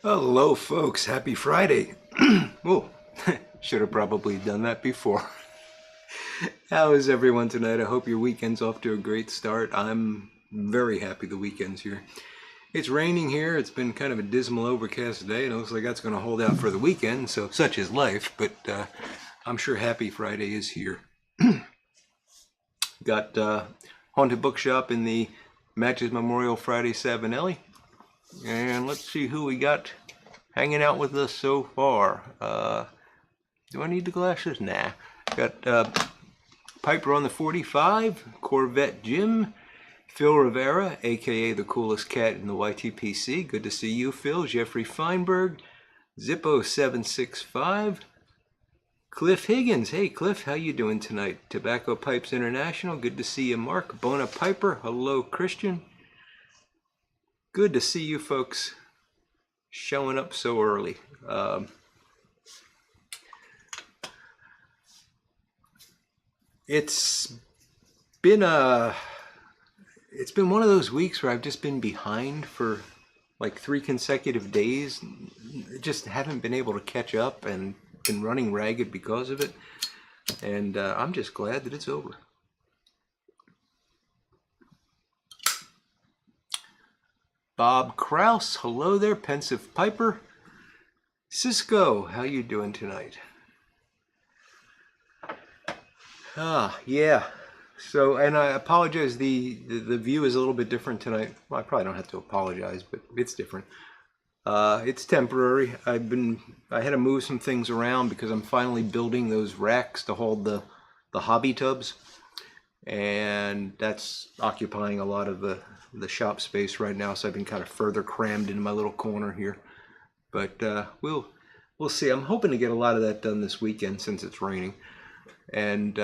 Hello, folks. Happy Friday. Oh, should have probably done that before. How is everyone tonight? I hope your weekend's off to a great start. I'm very happy the weekend's here. It's raining here. It's been kind of a dismal, overcast day, and it looks like that's going to hold out for the weekend, so such is life, but I'm sure Happy Friday is here. Got Haunted Bookshop in the Matches Memorial Friday Savinelli. And let's see who we got hanging out with us so far. Do I need the glasses? Nah. Got Piper on the 45, Corvette Jim, Phil Rivera, aka the coolest cat in the YTPC. Good to see you, Phil. Jeffrey Feinberg, Zippo765, Cliff Higgins. Hey, Cliff, how you doing tonight? Tobacco Pipes International. Good to see you, Mark. Bona Piper. Hello, Christian. Good to see you folks showing up so early. It's been one of those weeks where I've just been behind for like 3 consecutive days. Just haven't been able to catch up and been running ragged because of it. And I'm just glad that it's over. Bob Kraus, hello there. Pensive Piper. Cisco, how you doing tonight? Yeah. So, and I apologize, the view is a little bit different tonight. Well, I probably don't have to apologize, but it's different. It's temporary. I had to move some things around because I'm finally building those racks to hold the hobby tubs, and that's occupying a lot of the shop space right now. So I've been kind of further crammed into my little corner here. But we'll see. I'm hoping to get a lot of that done this weekend since it's raining, and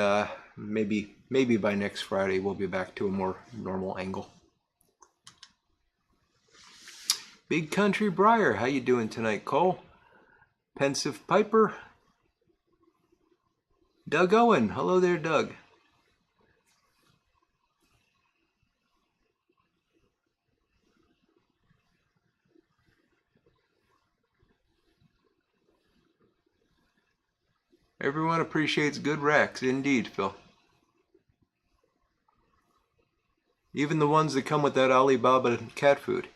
maybe by next Friday we'll be back to a more normal angle. Big Country Briar, how you doing tonight, Cole? Pensive Piper. Doug Owen, hello there, Doug. Everyone appreciates good racks, indeed, Phil. Even the ones that come with that Alibaba cat food.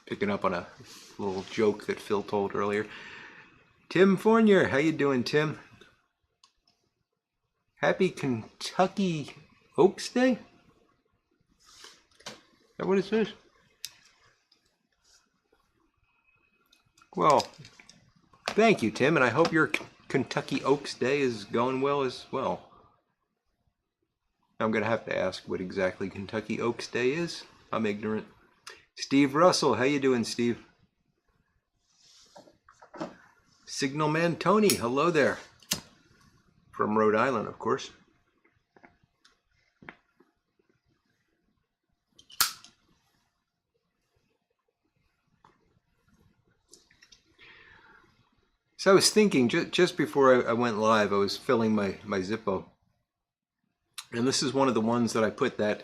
Picking up on a little joke that Phil told earlier. Tim Fournier, how you doing, Tim? Happy Kentucky Oaks Day? Is that what it says? Well, thank you, Tim, and I hope your Kentucky Oaks Day is going well as well. I'm going to have to ask what exactly Kentucky Oaks Day is. I'm ignorant. Steve Russell, how you doing, Steve? Signalman Tony, hello there. From Rhode Island, of course. So I was thinking, just before I went live, I was filling my Zippo. And this is one of the ones that I put that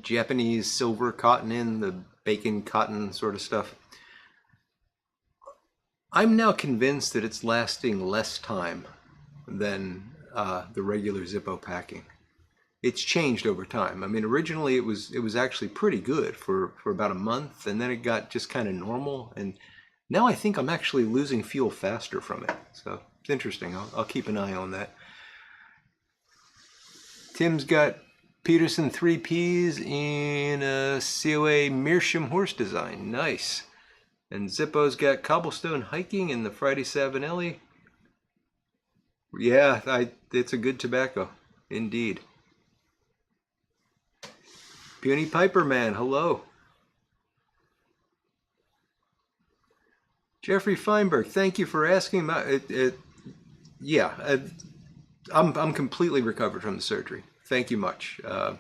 Japanese silver cotton in, the bacon cotton sort of stuff. I'm now convinced that it's lasting less time than the regular Zippo packing. It's changed over time. I mean, originally it was actually pretty good for about a month, and then it got just kind of normal, and now I think I'm actually losing fuel faster from it. So it's interesting. I'll keep an eye on that. Tim's got Peterson 3Ps in a COA Meerschaum horse design. Nice. And Zippo's got Cobblestone Hiking in the Friday Savinelli. Yeah, it's a good tobacco, indeed. Puny Piper Man, hello. Jeffrey Feinberg, thank you for asking. I'm completely recovered from the surgery. Thank you much. And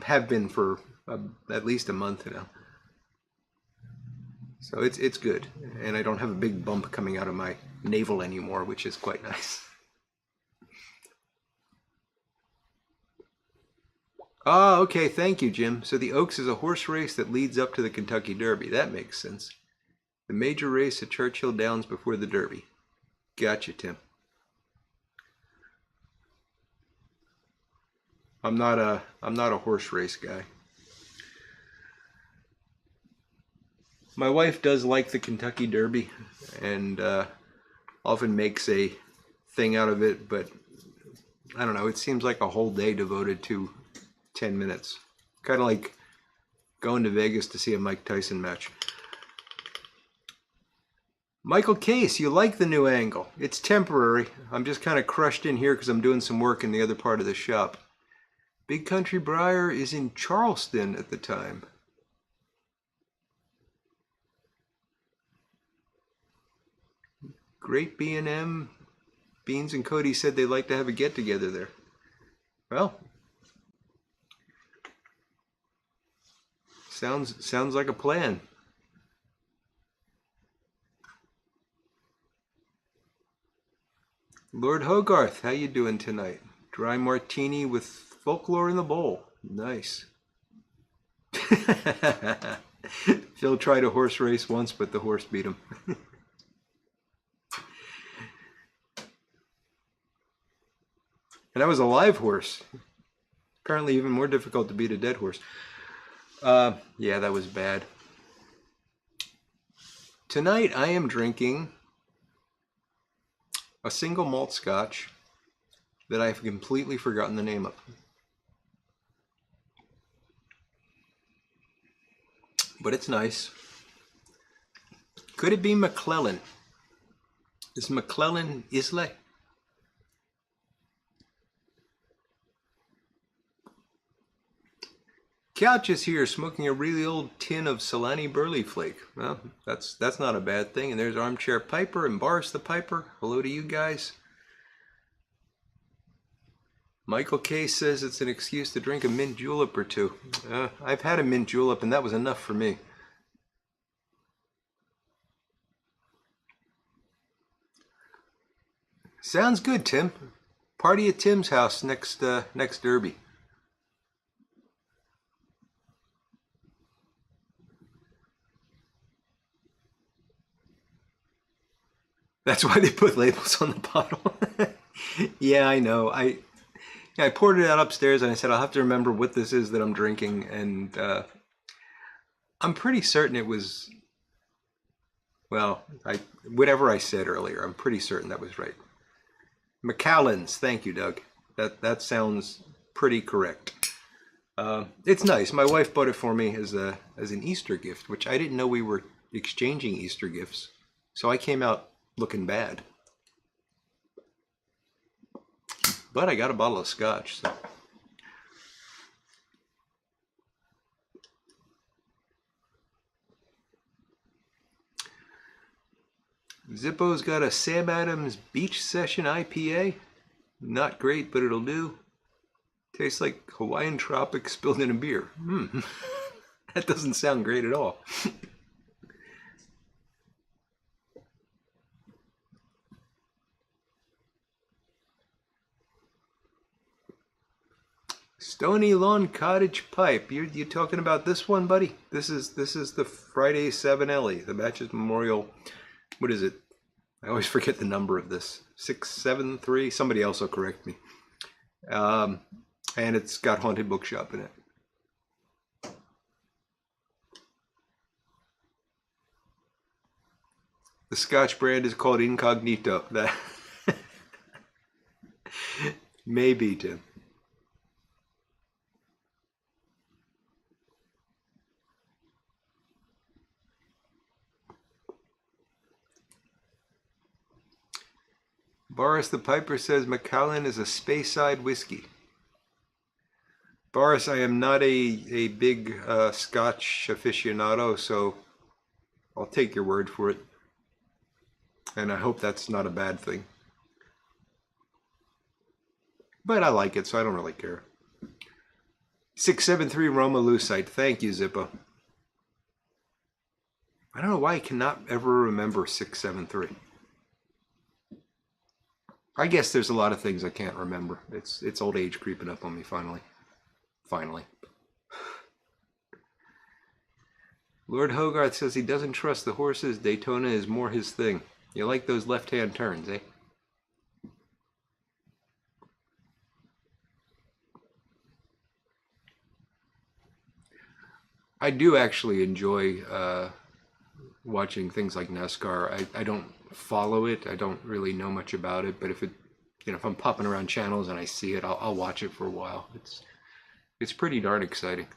have been for at least a month now. So it's good, and I don't have a big bump coming out of my navel anymore, which is quite nice. Ah, okay, thank you, Jim. So the Oaks is a horse race that leads up to the Kentucky Derby. That makes sense. The major race at Churchill Downs before the Derby. Gotcha, Tim. I'm not a horse race guy. My wife does like the Kentucky Derby and often makes a thing out of it, but I don't know, it seems like a whole day devoted to 10 minutes. Kind of like going to Vegas to see a Mike Tyson match. Michael Case, you like the new angle. It's temporary. I'm just kind of crushed in here because I'm doing some work in the other part of the shop. Big Country Briar is in Charleston at the time. Great B&M. Beans and Cody said they'd like to have a get-together there. Well, sounds like a plan. Lord Hogarth, how you doing tonight? Dry martini with folklore in the bowl. Nice. Phil tried a horse race once, but the horse beat him. And that was a live horse. Apparently even more difficult to beat a dead horse. Yeah, that was bad. Tonight I am drinking a single malt scotch that I've completely forgotten the name of. but it's nice. Could it be McClellan? Is McClellan Islay? Couch is here smoking a really old tin of Solani Burley Flake. Well, that's not a bad thing. And there's Armchair Piper and Boris the Piper. Hello to you guys. Michael K says it's an excuse to drink a mint julep or two. I've had a mint julep and that was enough for me. Sounds good, Tim. Party at Tim's house next Derby. That's why they put labels on the bottle. Yeah, I know. I poured it out upstairs and I said I'll have to remember what this is that I'm drinking, and I'm pretty certain it was, well, whatever I said earlier, I'm pretty certain that was right. Macallan's, thank you, Doug. That sounds pretty correct. It's nice. My wife bought it for me as an Easter gift, which I didn't know we were exchanging Easter gifts. So I came out looking bad. But I got a bottle of scotch. So. Zippo's got a Sam Adams Beach Session IPA. Not great, but it'll do. Tastes like Hawaiian Tropic spilled in a beer. That doesn't sound great at all. Stony Lawn Cottage Pipe. You talking about this one, buddy? This is the Friday 7 Ellie, the Matches Memorial. What is it? I always forget the number of this. 673. Somebody else will correct me. And it's got Haunted Bookshop in it. The Scotch brand is called Incognito. That maybe, Tim. Boris the Piper says Macallan is a Speyside whiskey. Boris, I am not a big Scotch aficionado, so I'll take your word for it. And I hope that's not a bad thing. But I like it, so I don't really care. 673 Roma Lucite. Thank you, Zippo. I don't know why I cannot ever remember 673. I guess there's a lot of things I can't remember. It's old age creeping up on me finally. Finally. Lord Hogarth says he doesn't trust the horses. Daytona is more his thing. You like those left-hand turns, eh? I do actually enjoy watching things like NASCAR. I don't follow it. I don't really know much about it, but if I'm popping around channels and I see it, I'll watch it for a while. It's pretty darn exciting.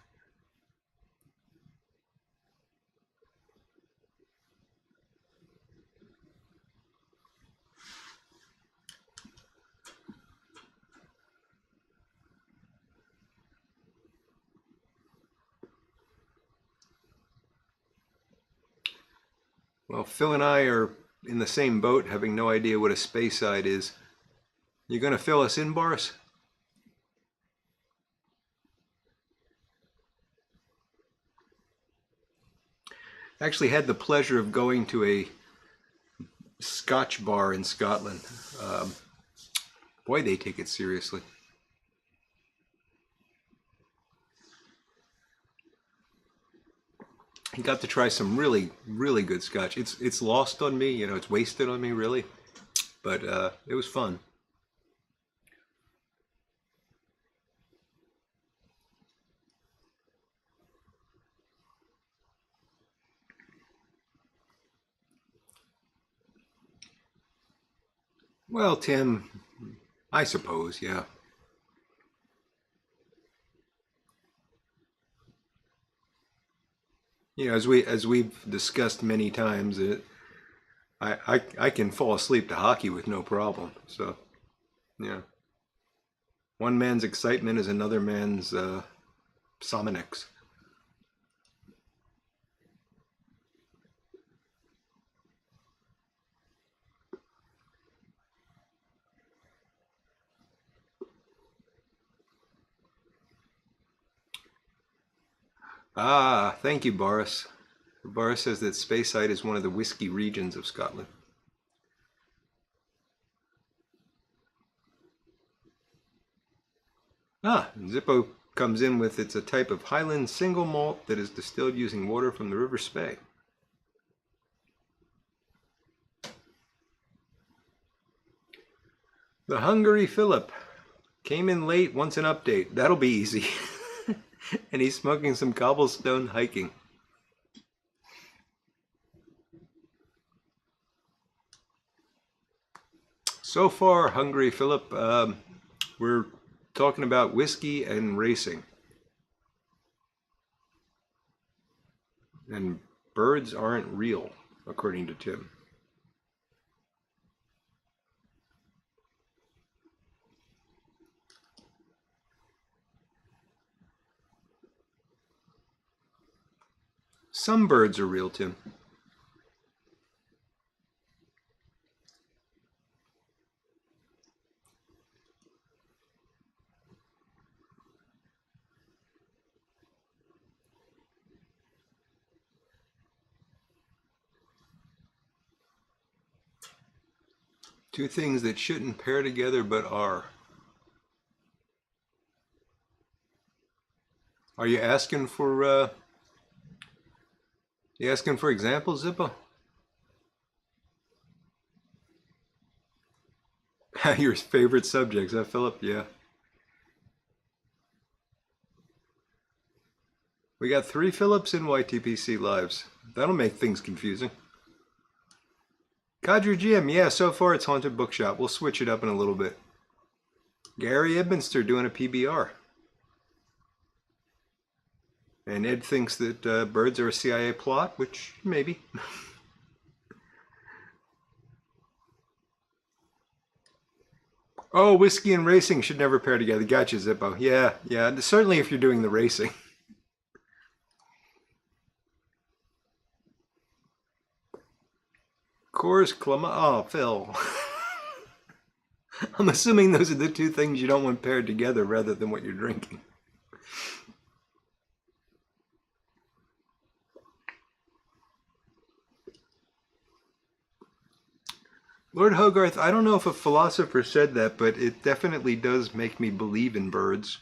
Well, Phil and I are in the same boat, having no idea what a Speyside is. You gonna fill us in, Boris? Actually had the pleasure of going to a Scotch bar in Scotland. Boy, they take it seriously. I got to try some really, really good Scotch. It's lost on me, it's wasted on me, really. But it was fun. Well, Tim, I suppose, yeah. You know, as we've discussed many times, I can fall asleep to hockey with no problem. So yeah, one man's excitement is another man's Sominex. Ah, thank you, Boris. Boris says that Speyside is one of the whiskey regions of Scotland. Ah, Zippo comes in with it's a type of Highland single malt that is distilled using water from the River Spey. The Hungary Philip came in late, wants an update. That'll be easy. And he's smoking some cobblestone hiking. So far, Hungry Philip, we're talking about whiskey and racing. And birds aren't real, according to Tim. Some birds are real, Tim. Two things that shouldn't pair together but are. Are you asking for examples, Zippo? Your favorite subjects, huh, Philip? Yeah. We got 3 Philips in YTPC lives. That'll make things confusing. Cadre Jim, yeah, so far it's Haunted Bookshop. We'll switch it up in a little bit. Gary Edminster doing a PBR. And Ed thinks that birds are a CIA plot, which maybe. Oh, whiskey and racing should never pair together. Gotcha, Zippo. Yeah, yeah, certainly if you're doing the racing. Coors Clama. Oh, Phil. I'm assuming those are the two things you don't want paired together rather than what you're drinking. Lord Hogarth, I don't know if a philosopher said that, but it definitely does make me believe in birds.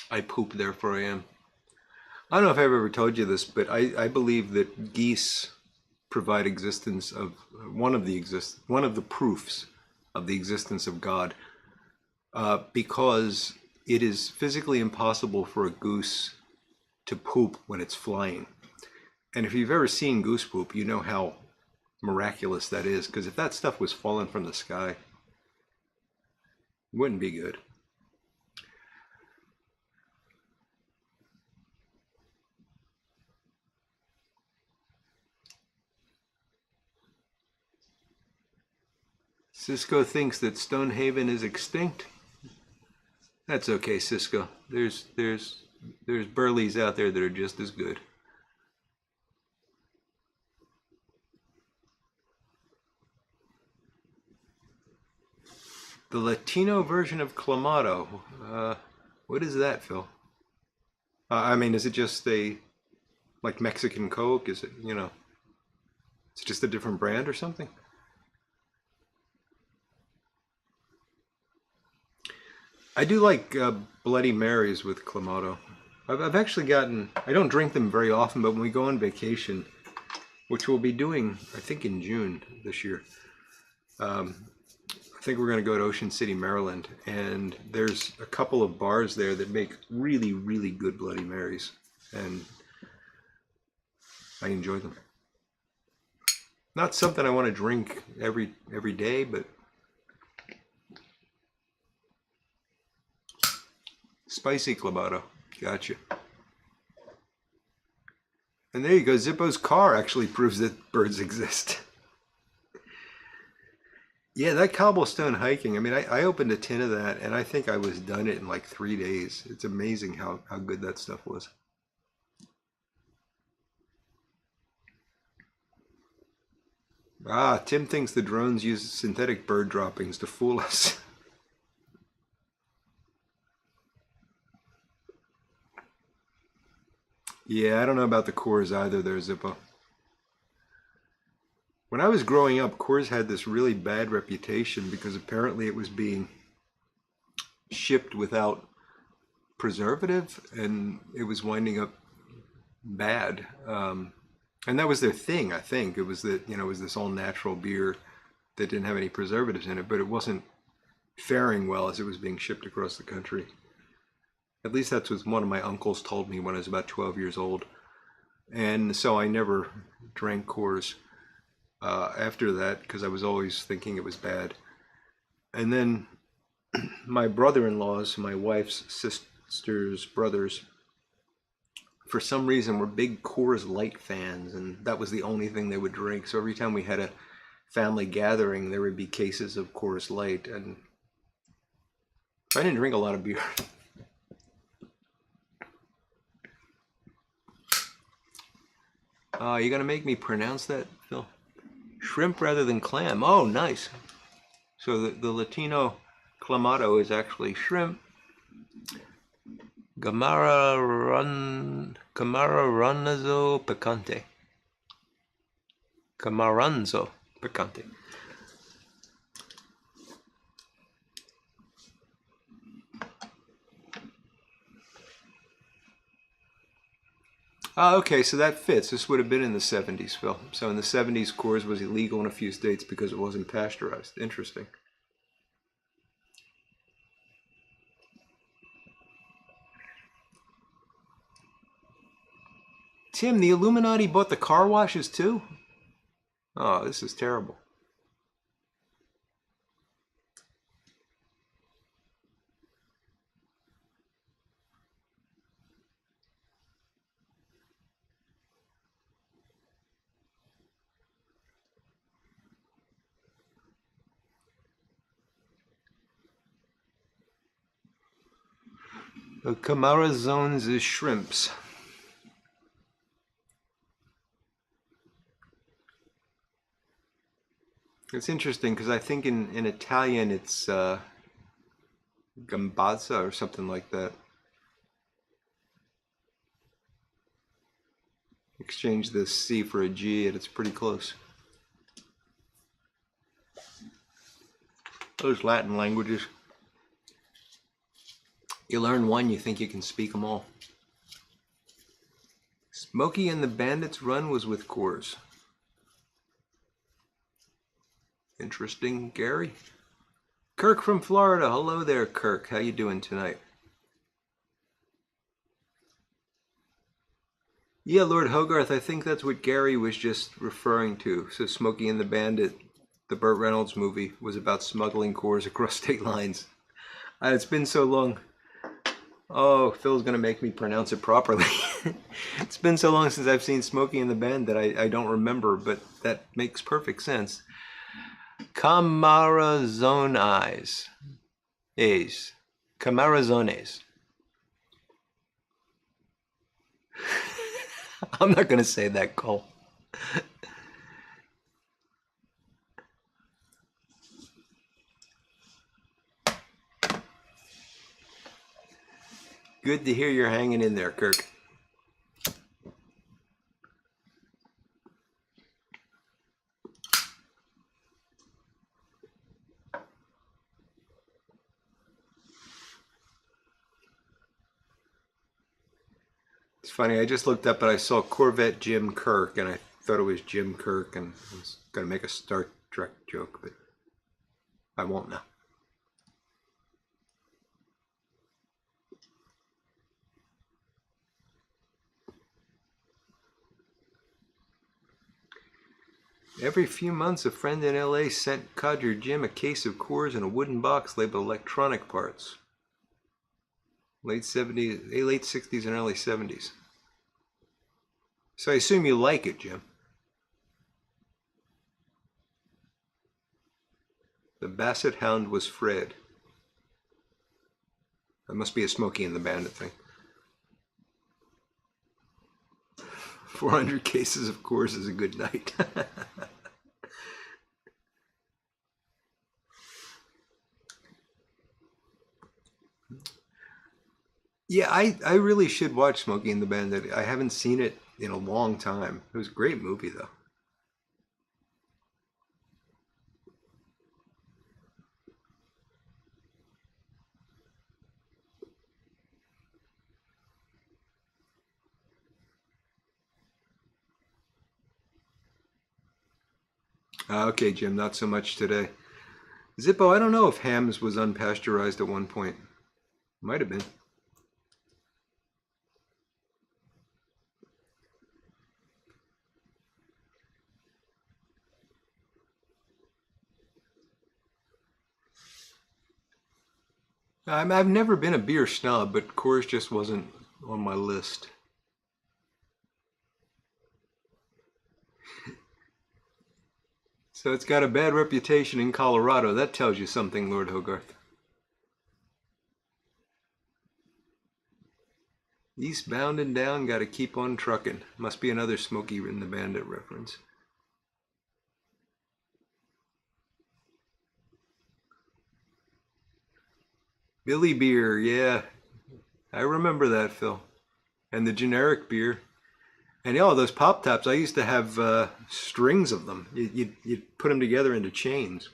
I poop, therefore I am. I don't know if I've ever told you this, but I believe that geese provide existence of one of the proofs of the existence of God, because it is physically impossible for a goose to poop when it's flying. And if you've ever seen goose poop, you know how miraculous that is, because if that stuff was falling from the sky, it wouldn't be good. Cisco thinks that Stonehaven is extinct. That's okay, Cisco. There's burleys out there that are just as good. The Latino version of Clamato. What is that, Phil? I mean, is it just like Mexican Coke? Is it, it's just a different brand or something? I do like Bloody Marys with Clamato. I've actually I don't drink them very often, but when we go on vacation, which we'll be doing, I think, in June this year, I think we're going to go to Ocean City, Maryland, and there's a couple of bars there that make really, really good Bloody Marys, and I enjoy them. Not something I want to drink every day, but spicy Clamato. Gotcha. And there you go. Zippo's car actually proves that birds exist. Yeah, that cobblestone hiking. I mean, I opened a tin of that and I think I was done it in like 3 days. It's amazing how good that stuff was. Ah, Tim thinks the drones use synthetic bird droppings to fool us. Yeah, I don't know about the Coors either there, Zippo. When I was growing up, Coors had this really bad reputation because apparently it was being shipped without preservative and it was winding up bad. And that was their thing, I think. It was that, it was this all natural beer that didn't have any preservatives in it, but it wasn't faring well as it was being shipped across the country. At least that's what one of my uncles told me when I was about 12 years old. And so I never drank Coors after that because I was always thinking it was bad. And then my brother-in-laws, my wife's sister's brothers, for some reason were big Coors Light fans, and that was the only thing they would drink. So every time we had a family gathering, there would be cases of Coors Light, and I didn't drink a lot of beer. You gonna make me pronounce that, Phil? Shrimp rather than clam. Oh, nice. So the Latino clamato is actually shrimp. Camaranzo picante. Camaranzo picante. Okay, so that fits. This would have been in the 70s, Phil. So in the 70s, Coors was illegal in a few states because it wasn't pasteurized. Interesting. Tim, the Illuminati bought the car washes too? Oh, this is terrible. The Camarazones is shrimps. It's interesting because I think in Italian it's gambazza or something like that. Exchange the C for a G and it's pretty close. Those Latin languages. You learn one, you think you can speak them all. Smokey and the Bandits run was with Coors. Interesting, Gary. Kirk from Florida. Hello there, Kirk. How you doing tonight? Yeah, Lord Hogarth, I think that's what Gary was just referring to. So Smokey and the Bandit, the Burt Reynolds movie, was about smuggling Coors across state lines. It's been so long. Oh, Phil's gonna make me pronounce it properly. It's been so long since I've seen Smokey and the Band that I don't remember, but that makes perfect sense. Camarazones. Camarazones. I'm not gonna say that, Cole. Good to hear you're hanging in there, Kirk. It's funny, I just looked up and I saw Corvette Jim Kirk and I thought it was Jim Kirk and I was gonna make a Star Trek joke, but I won't now. Every few months, a friend in LA sent Codger Jim a case of Coors in a wooden box labeled electronic parts. Late 60s and early 70s. So I assume you like it, Jim. The Basset Hound was Fred. That must be a Smokey and the Bandit thing. 400 cases of course is a good night. Yeah, I really should watch Smokey and the Bandit. I haven't seen it in a long time. It was a great movie, though. Okay, Jim, not so much today. Zippo, I don't know if Hams was unpasteurized at one point. Might have been. I've never been a beer snob, but Coors just wasn't on my list. So it's got a bad reputation in Colorado. That tells you something, Lord Hogarth. Eastbound and down, gotta keep on trucking. Must be another Smokey and the Bandit reference. Billy Beer, yeah. I remember that, Phil. And the generic beer. And yeah, those pop tops, I used to have strings of them. You'd put them together into chains.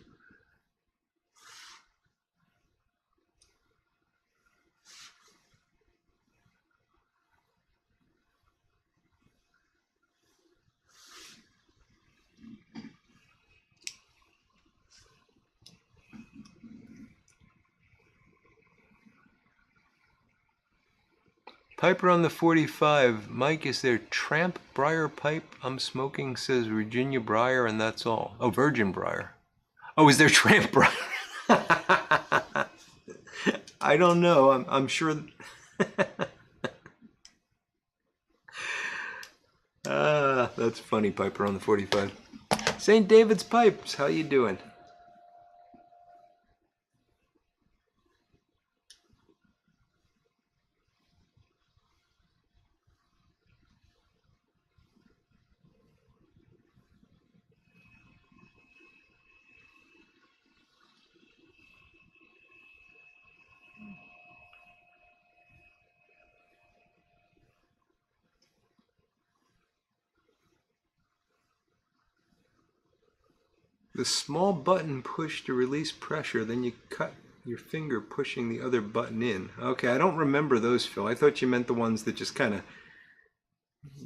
Piper on the 45. Mike, is there Tramp Briar pipe I'm smoking? Says Virginia Briar, and that's all. Oh, Virgin Briar. Oh, is there Tramp Briar? I don't know. I'm sure. That's funny, Piper on the 45. St. David's Pipes, how you doing? The small button push to release pressure, then you cut your finger pushing the other button in. Okay, I don't remember those, Phil. I thought you meant the ones that just kind of,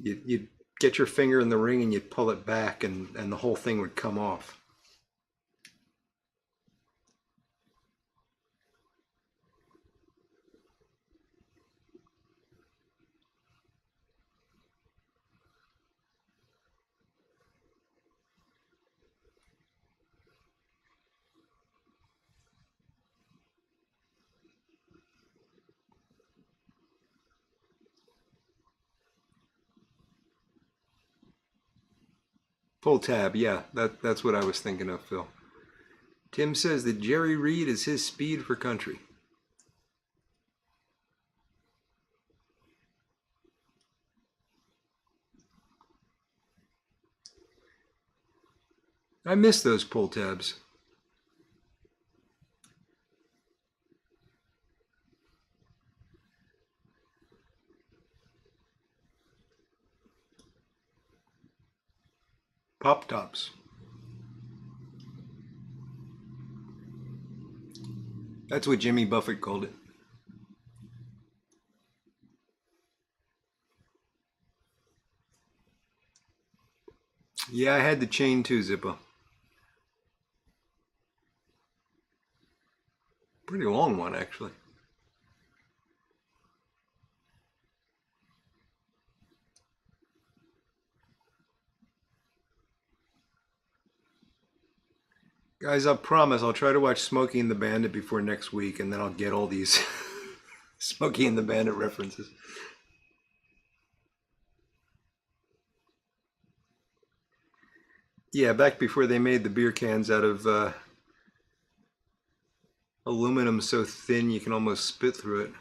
you'd get your finger in the ring and you'd pull it back and the whole thing would come off. Pull tab, yeah, that's what I was thinking of, Phil. Tim says that Jerry Reed is his speed for country. I miss those pull tabs. Pop tops. That's what Jimmy Buffett called it. Yeah, I had the chain too, Zippo. Pretty long one, actually. Guys, I promise I'll try to watch Smokey and the Bandit before next week, and then I'll get all these Smokey and the Bandit references. Yeah, back before they made the beer cans out of aluminum so thin you can almost spit through it.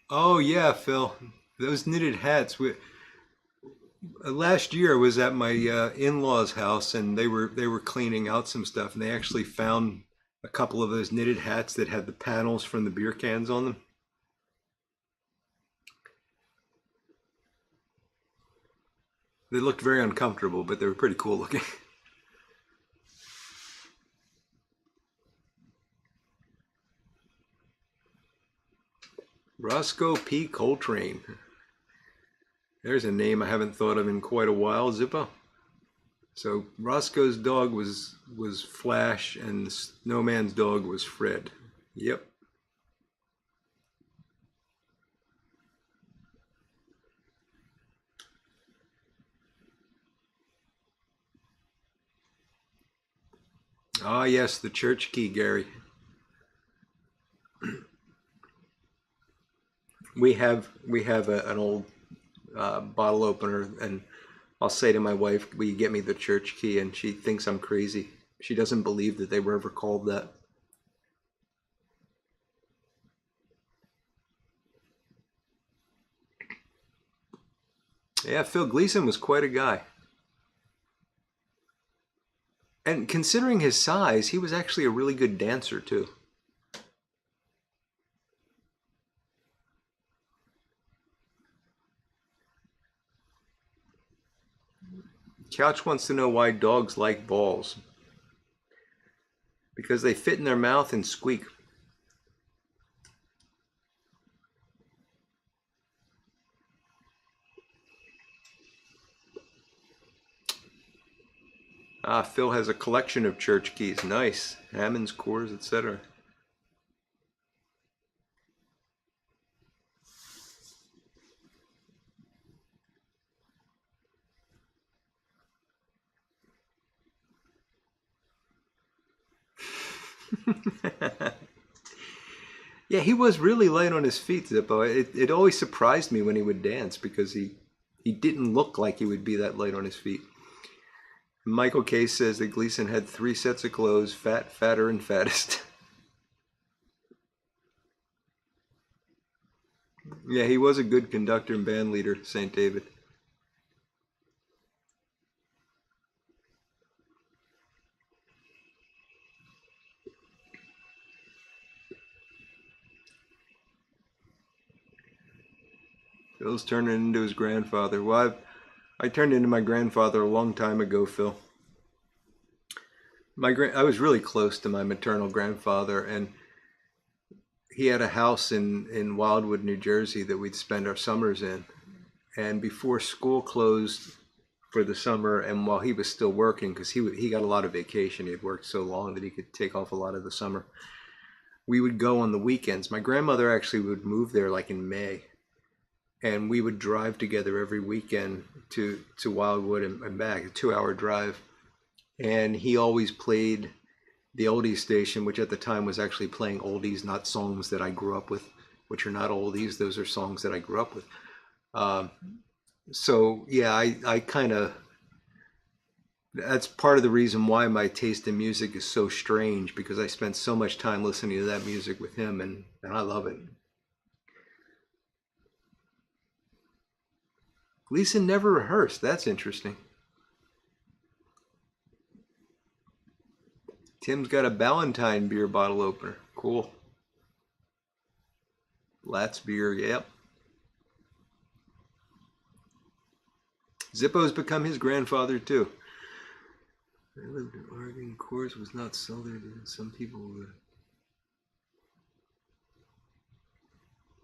Oh yeah, Phil, those knitted hats. Last year I was at my in-laws' house and they were cleaning out some stuff and they actually found a couple of those knitted hats that had the panels from the beer cans on them. They looked very uncomfortable, but they were pretty cool looking. Roscoe P. Coltrane. There's a name I haven't thought of in quite a while, Zippo. So Roscoe's dog was Flash and Snowman's dog was Fred. Yep. Ah yes, the church key, Gary. We have an old bottle opener, and I'll say to my wife, "Will you get me the church key?" And she thinks I'm crazy. She doesn't believe that they were ever called that. Yeah, Phil Gleason was quite a guy. And considering his size, he was actually a really good dancer too. Couch wants to know why dogs like balls. Because they fit in their mouth and squeak. Ah, Phil has a collection of church keys. Nice. Hammonds, Coors, etc. Yeah, he was really light on his feet, Zippo. It always surprised me when he would dance because he didn't look like he would be that light on his feet. Michael Case says that Gleason had 3 sets of clothes, fat, fatter, and fattest. Yeah, he was a good conductor and band leader, St. David. Phil's turning into his grandfather. Well, I turned into my grandfather a long time ago, Phil. I was really close to my maternal grandfather, and he had a house in Wildwood, New Jersey that we'd spend our summers in. And before school closed for the summer, and while he was still working, because he got a lot of vacation, he had worked so long that he could take off a lot of the summer. We would go on the weekends. My grandmother actually would move there like in May, and we would drive together every weekend to Wildwood and back, a 2 hour drive. And he always played the oldies station, which at the time was actually playing oldies, not songs that I grew up with, which are not oldies. Those are songs that I grew up with. Um, so yeah, I kind of, that's part of the reason why my taste in music is so strange, because I spent so much time listening to that music with him, and I love it. Gleason never rehearsed. That's interesting. Tim's got a Ballantine beer bottle opener. Cool. Latz beer, yep. Zippo's become his grandfather too. I lived in Oregon. Coors was not southern. Some people would.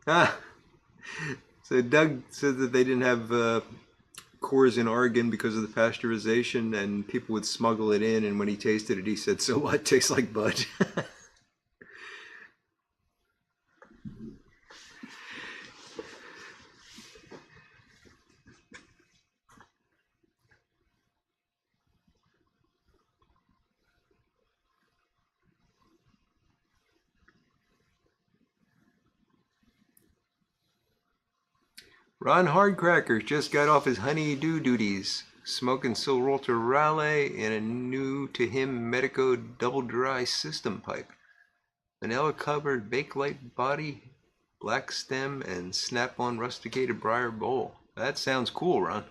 Ah, so Doug said that they didn't have Coors in Oregon because of the pasteurization, and people would smuggle it in. And when he tasted it, he said, "So what? Tastes like Bud." Ron Hardcrackers just got off his honey-do duties, smoking Silrotter Raleigh in a new to him Medico double dry system pipe. Vanilla covered bakelite body, black stem, and snap-on rusticated briar bowl. That sounds cool, Ron.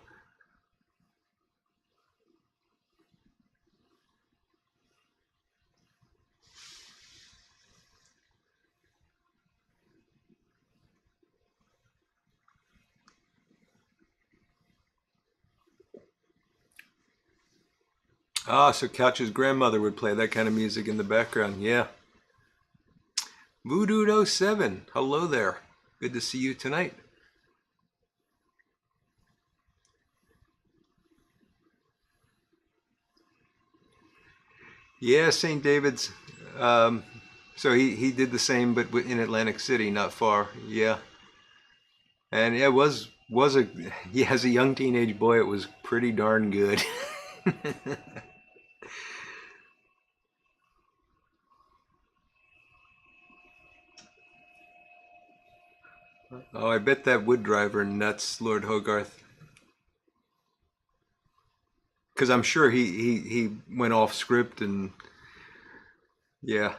Ah, so Couch's grandmother would play that kind of music in the background. Yeah. Voodoo07, hello there. Good to see you tonight. Yeah, St. David's. So he did the same, but in Atlantic City, not far. Yeah. And it was a, yeah, as a young teenage boy, it was pretty darn good. Oh, I bet that would drive her nuts, Lord Hogarth. Because I'm sure he went off script and yeah.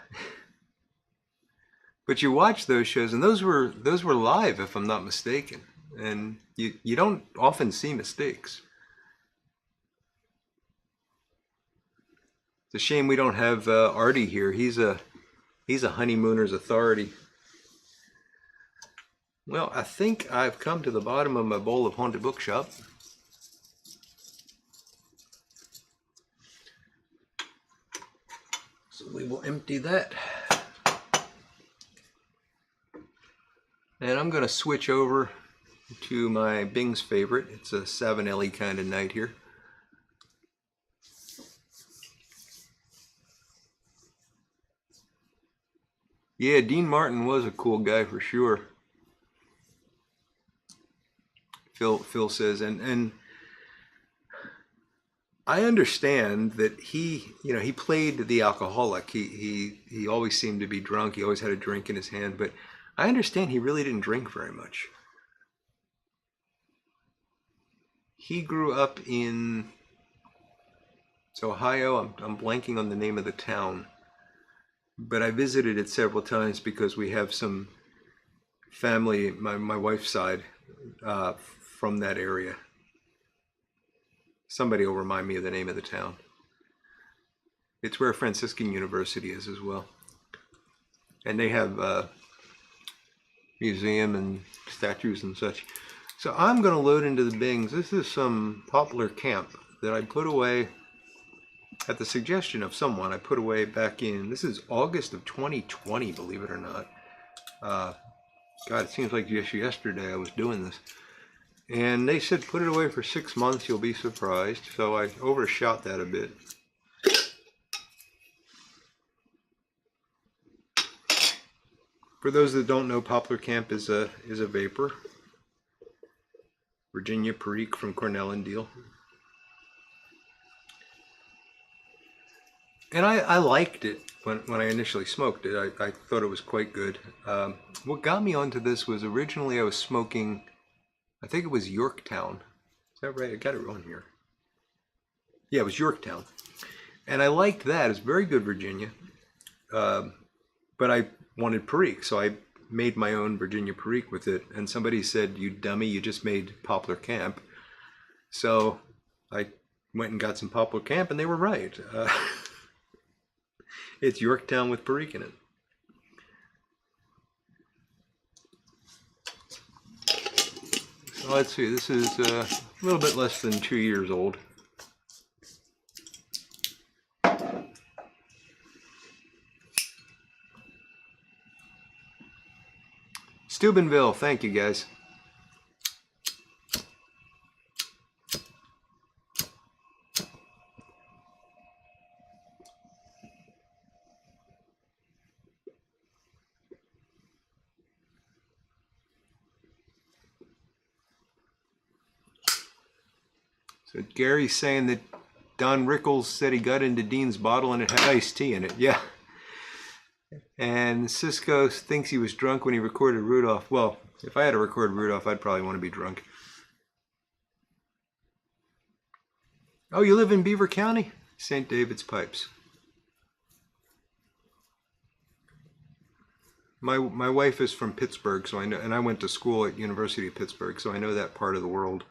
But you watch those shows, and those were live, if I'm not mistaken. And you don't often see mistakes. It's a shame we don't have Artie here. He's a honeymooner's authority. Well, I think I've come to the bottom of my bowl of Haunted Bookshop. So we will empty that. And I'm going to switch over to my Bing's favorite. It's a Savinelli kind of night here. Yeah, Dean Martin was a cool guy for sure. Phil says, and I understand that he played the alcoholic. He always seemed to be drunk. He always had a drink in his hand, but I understand he really didn't drink very much. He grew up in Ohio. I'm blanking on the name of the town, but I visited it several times because we have some family, my wife's side, from that area. Somebody will remind me of the name of the town. It's where Franciscan University is as well. And they have a museum and statues and such. So I'm going to load into the Bings. This is some Poplar Camp that I put away at the suggestion of someone. I put away back in, this is August of 2020, believe it or not. God, it seems like just yesterday I was doing this. And they said put it away for 6 months, you'll be surprised. So I overshot that a bit. For those that don't know, Poplar Camp is a vapor. Virginia Perique from Cornell and Deal. And I liked it when I initially smoked it. I thought it was quite good. What got me onto this was originally I was smoking, I think it was Yorktown. Is that right? I got it wrong here. Yeah, it was Yorktown. And I liked that. It's very good Virginia. But I wanted Perique, so I made my own Virginia Perique with it. And somebody said, "You dummy, you just made Poplar Camp." So I went and got some Poplar Camp, and they were right. It's Yorktown with Perique in it. So let's see, this is a little bit less than 2 years old. Steubenville, thank you guys. So Gary's saying that Don Rickles said he got into Dean's bottle and it had iced tea in it. Yeah. And Cisco thinks he was drunk when he recorded Rudolph. Well, if I had to record Rudolph, I'd probably want to be drunk. Oh, you live in Beaver County? St. David's Pipes. My wife is from Pittsburgh, so I know, and I went to school at University of Pittsburgh, so I know that part of the world.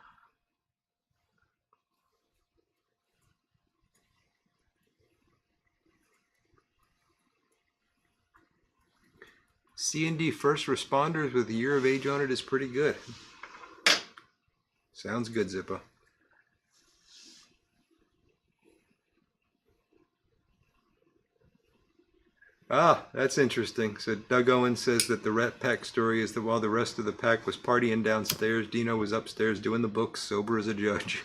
C&D first responders with a year of age on it is pretty good. Sounds good, Zippo. Ah, that's interesting. So Doug Owen says that the Rat Pack story is that while the rest of the pack was partying downstairs, Dino was upstairs doing the books, sober as a judge.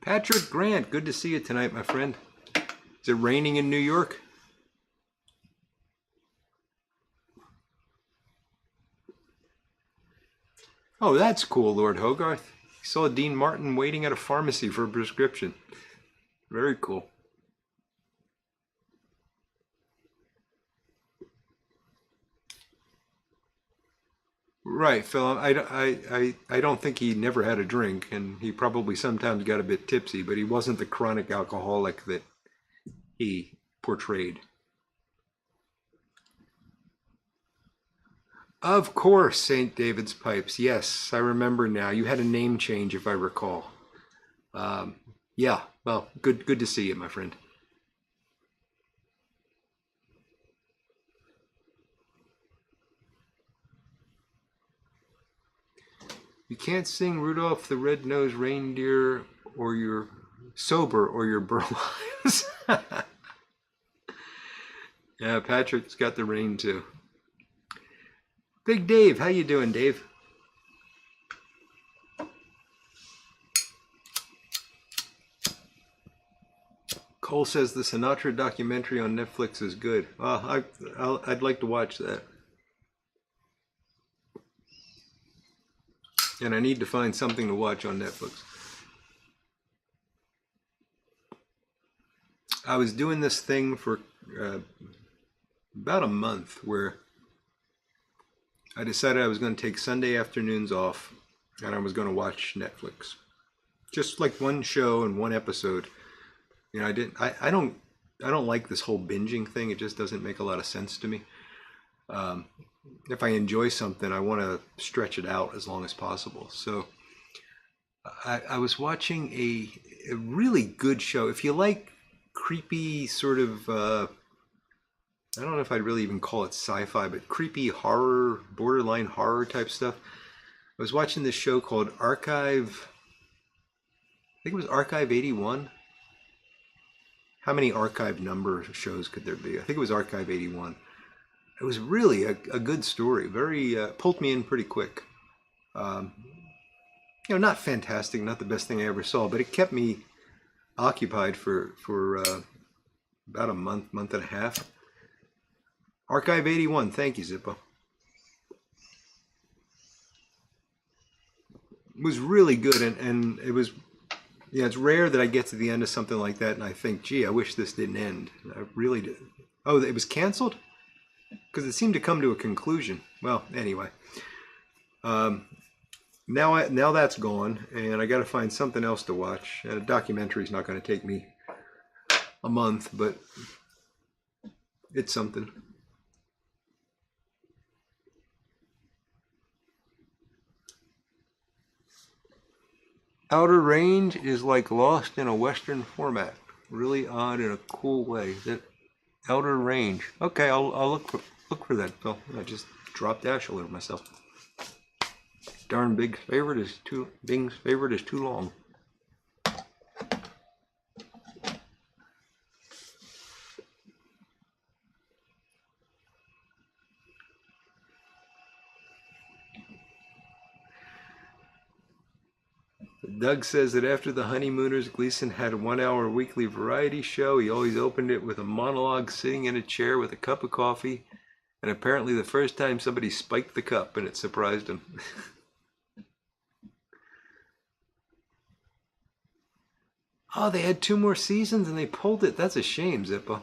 Patrick Grant, good to see you tonight, my friend. Is it raining in New York? Oh, that's cool, Lord Hogarth. I saw Dean Martin waiting at a pharmacy for a prescription. Very cool. Right, Phil. I don't think he never had a drink, and he probably sometimes got a bit tipsy, but he wasn't the chronic alcoholic that he portrayed. Of course, St. David's Pipes. Yes, I remember now. You had a name change, if I recall. Um, yeah, well, good to see you, my friend. You can't sing Rudolph the Red-Nosed Reindeer or you're sober or you're burlives. Yeah, Patrick's got the rain too. Big Dave, how you doing, Dave? Cole says the Sinatra documentary on Netflix is good. I'd like to watch that. And I need to find something to watch on Netflix. I was doing this thing for about a month where I decided I was going to take Sunday afternoons off and I was going to watch Netflix. Just like one show and one episode. You know, I don't like this whole binging thing. It just doesn't make a lot of sense to me. Um, if I enjoy something, I want to stretch it out as long as possible. So I was watching a really good show. If you like creepy sort of, I don't know if I'd really even call it sci-fi, but creepy horror, borderline horror type stuff. I was watching this show called Archive, I think it was Archive 81. How many Archive number shows could there be? I think it was Archive 81. It was really a good story. Very pulled me in pretty quick. Um, you know, not fantastic, not the best thing I ever saw, but it kept me occupied for about a month and a half. Archive 81. Thank you, Zippo. It was really good, and it was, yeah, it's rare that I get to the end of something like that and I think, gee, I wish this didn't end. I really did. Oh, it was canceled? Because it seemed to come to a conclusion. Well, anyway. Um, now that's gone, and I got to find something else to watch. And a documentary is not going to take me a month, but it's something. Outer Range is like Lost in a Western format. Really odd in a cool way. That Outer Range. Okay, I'll look for that, Phil. I just dropped Dash all over myself. Darn Bing's favorite is too long. Doug says that after the Honeymooners, Gleason had a 1 hour weekly variety show. He always opened it with a monologue sitting in a chair with a cup of coffee. And apparently the first time somebody spiked the cup and it surprised him. Oh, they had 2 more seasons and they pulled it. That's a shame, Zippo.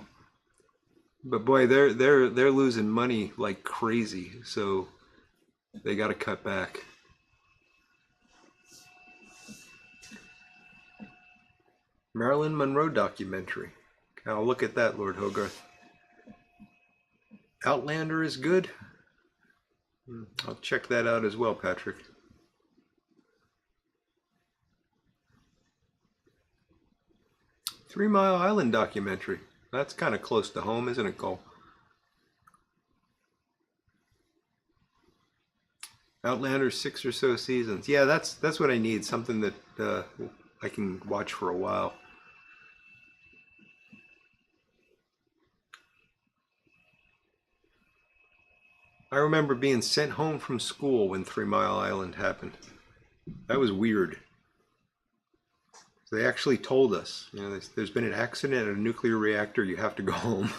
But boy, they're losing money like crazy, so they got to cut back. Marilyn Monroe documentary. I'll look at that, Lord Hogarth. Outlander is good. I'll check that out as well, Patrick. 3 Mile Island documentary. That's kind of close to home, isn't it, Cole? Outlander, 6 or so seasons. Yeah, that's what I need. Something that I can watch for a while. I remember being sent home from school when 3 Mile Island happened. That was weird. They actually told us, you know, there's been an accident at a nuclear reactor, you have to go home.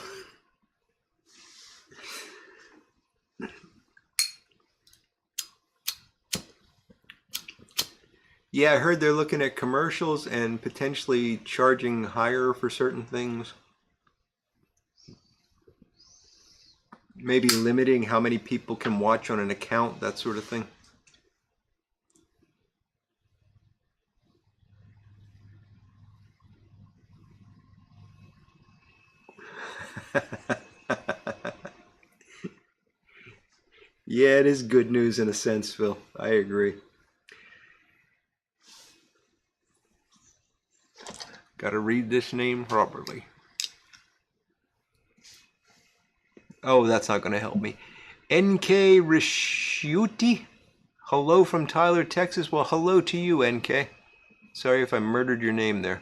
Yeah, I heard they're looking at commercials and potentially charging higher for certain things. Maybe limiting how many people can watch on an account, that sort of thing. Yeah, it is good news in a sense, Phil. I agree. Gotta read this name properly. Oh, that's not gonna help me. NK Rishuti? Hello from Tyler, Texas. Well, hello to you, NK. Sorry if I murdered your name there.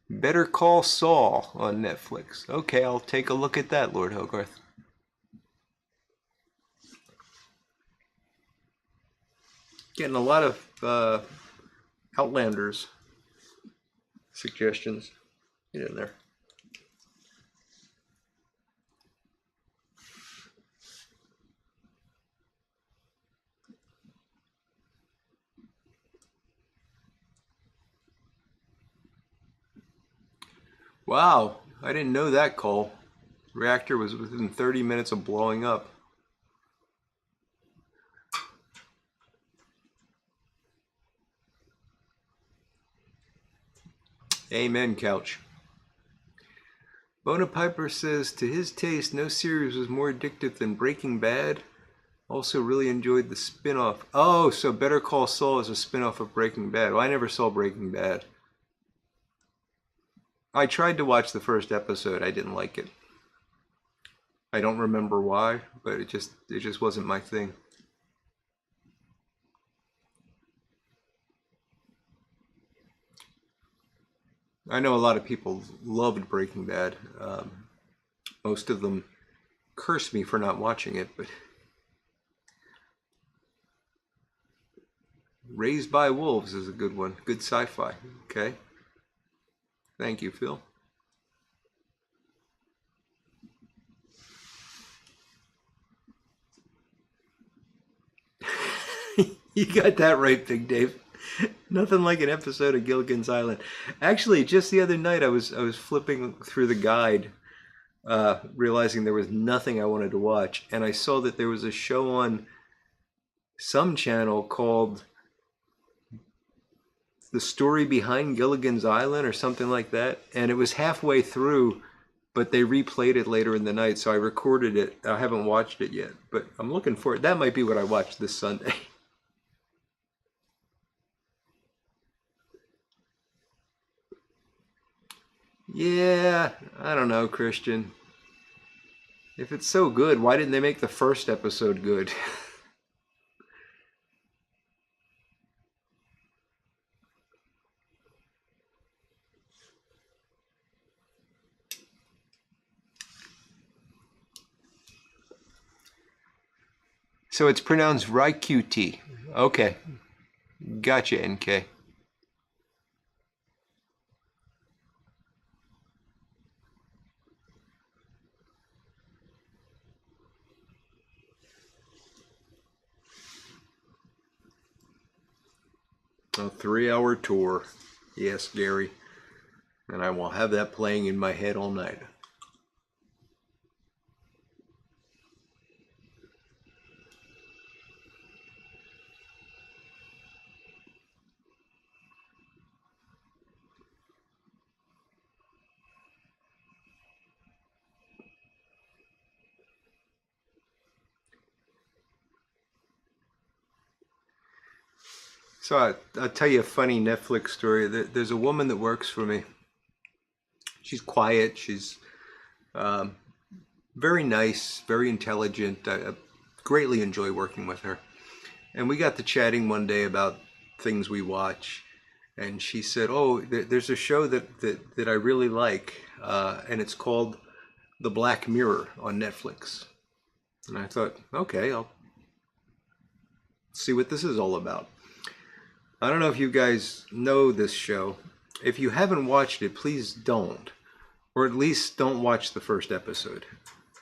Better Call Saul on Netflix. Okay, I'll take a look at that, Lord Hogarth. Getting a lot of Outlanders suggestions. Get in there. Wow, I didn't know that, Cole. Reactor was within 30 minutes of blowing up. Amen, Couch. Bonapiper says, to his taste, no series was more addictive than Breaking Bad. Also really enjoyed the spin-off. Oh, so Better Call Saul is a spin-off of Breaking Bad. Well, I never saw Breaking Bad. I tried to watch the first episode. I didn't like it. I don't remember why, but it just wasn't my thing. I know a lot of people loved Breaking Bad. Most of them curse me for not watching it, but Raised by Wolves is a good one. Good sci-fi. Okay. Thank you, Phil. You got that right, Big Dave. Nothing like an episode of Gilligan's Island. Actually, just the other night I was flipping through the guide, realizing there was nothing I wanted to watch, and I saw that there was a show on some channel called The Story Behind Gilligan's Island or something like that, and it was halfway through, but they replayed it later in the night, so I recorded it. I haven't watched it yet, but I'm looking for it. That might be what I watched this Sunday. Yeah, I don't know, Christian. If it's so good, why didn't they make the first episode good? So it's pronounced Ryqt. Okay, gotcha, NK. A 3-hour tour. Yes, Gary. And I will have that playing in my head all night. So I'll tell you a funny Netflix story. There's a woman that works for me. She's quiet. She's um, very nice, very intelligent. I greatly enjoy working with her. And we got to chatting one day about things we watch. And she said, "Oh, there's a show that I really like, and it's called The Black Mirror on Netflix." And I thought, okay, I'll see what this is all about. I don't know if you guys know this show. If you haven't watched it, please don't. Or at least don't watch the first episode.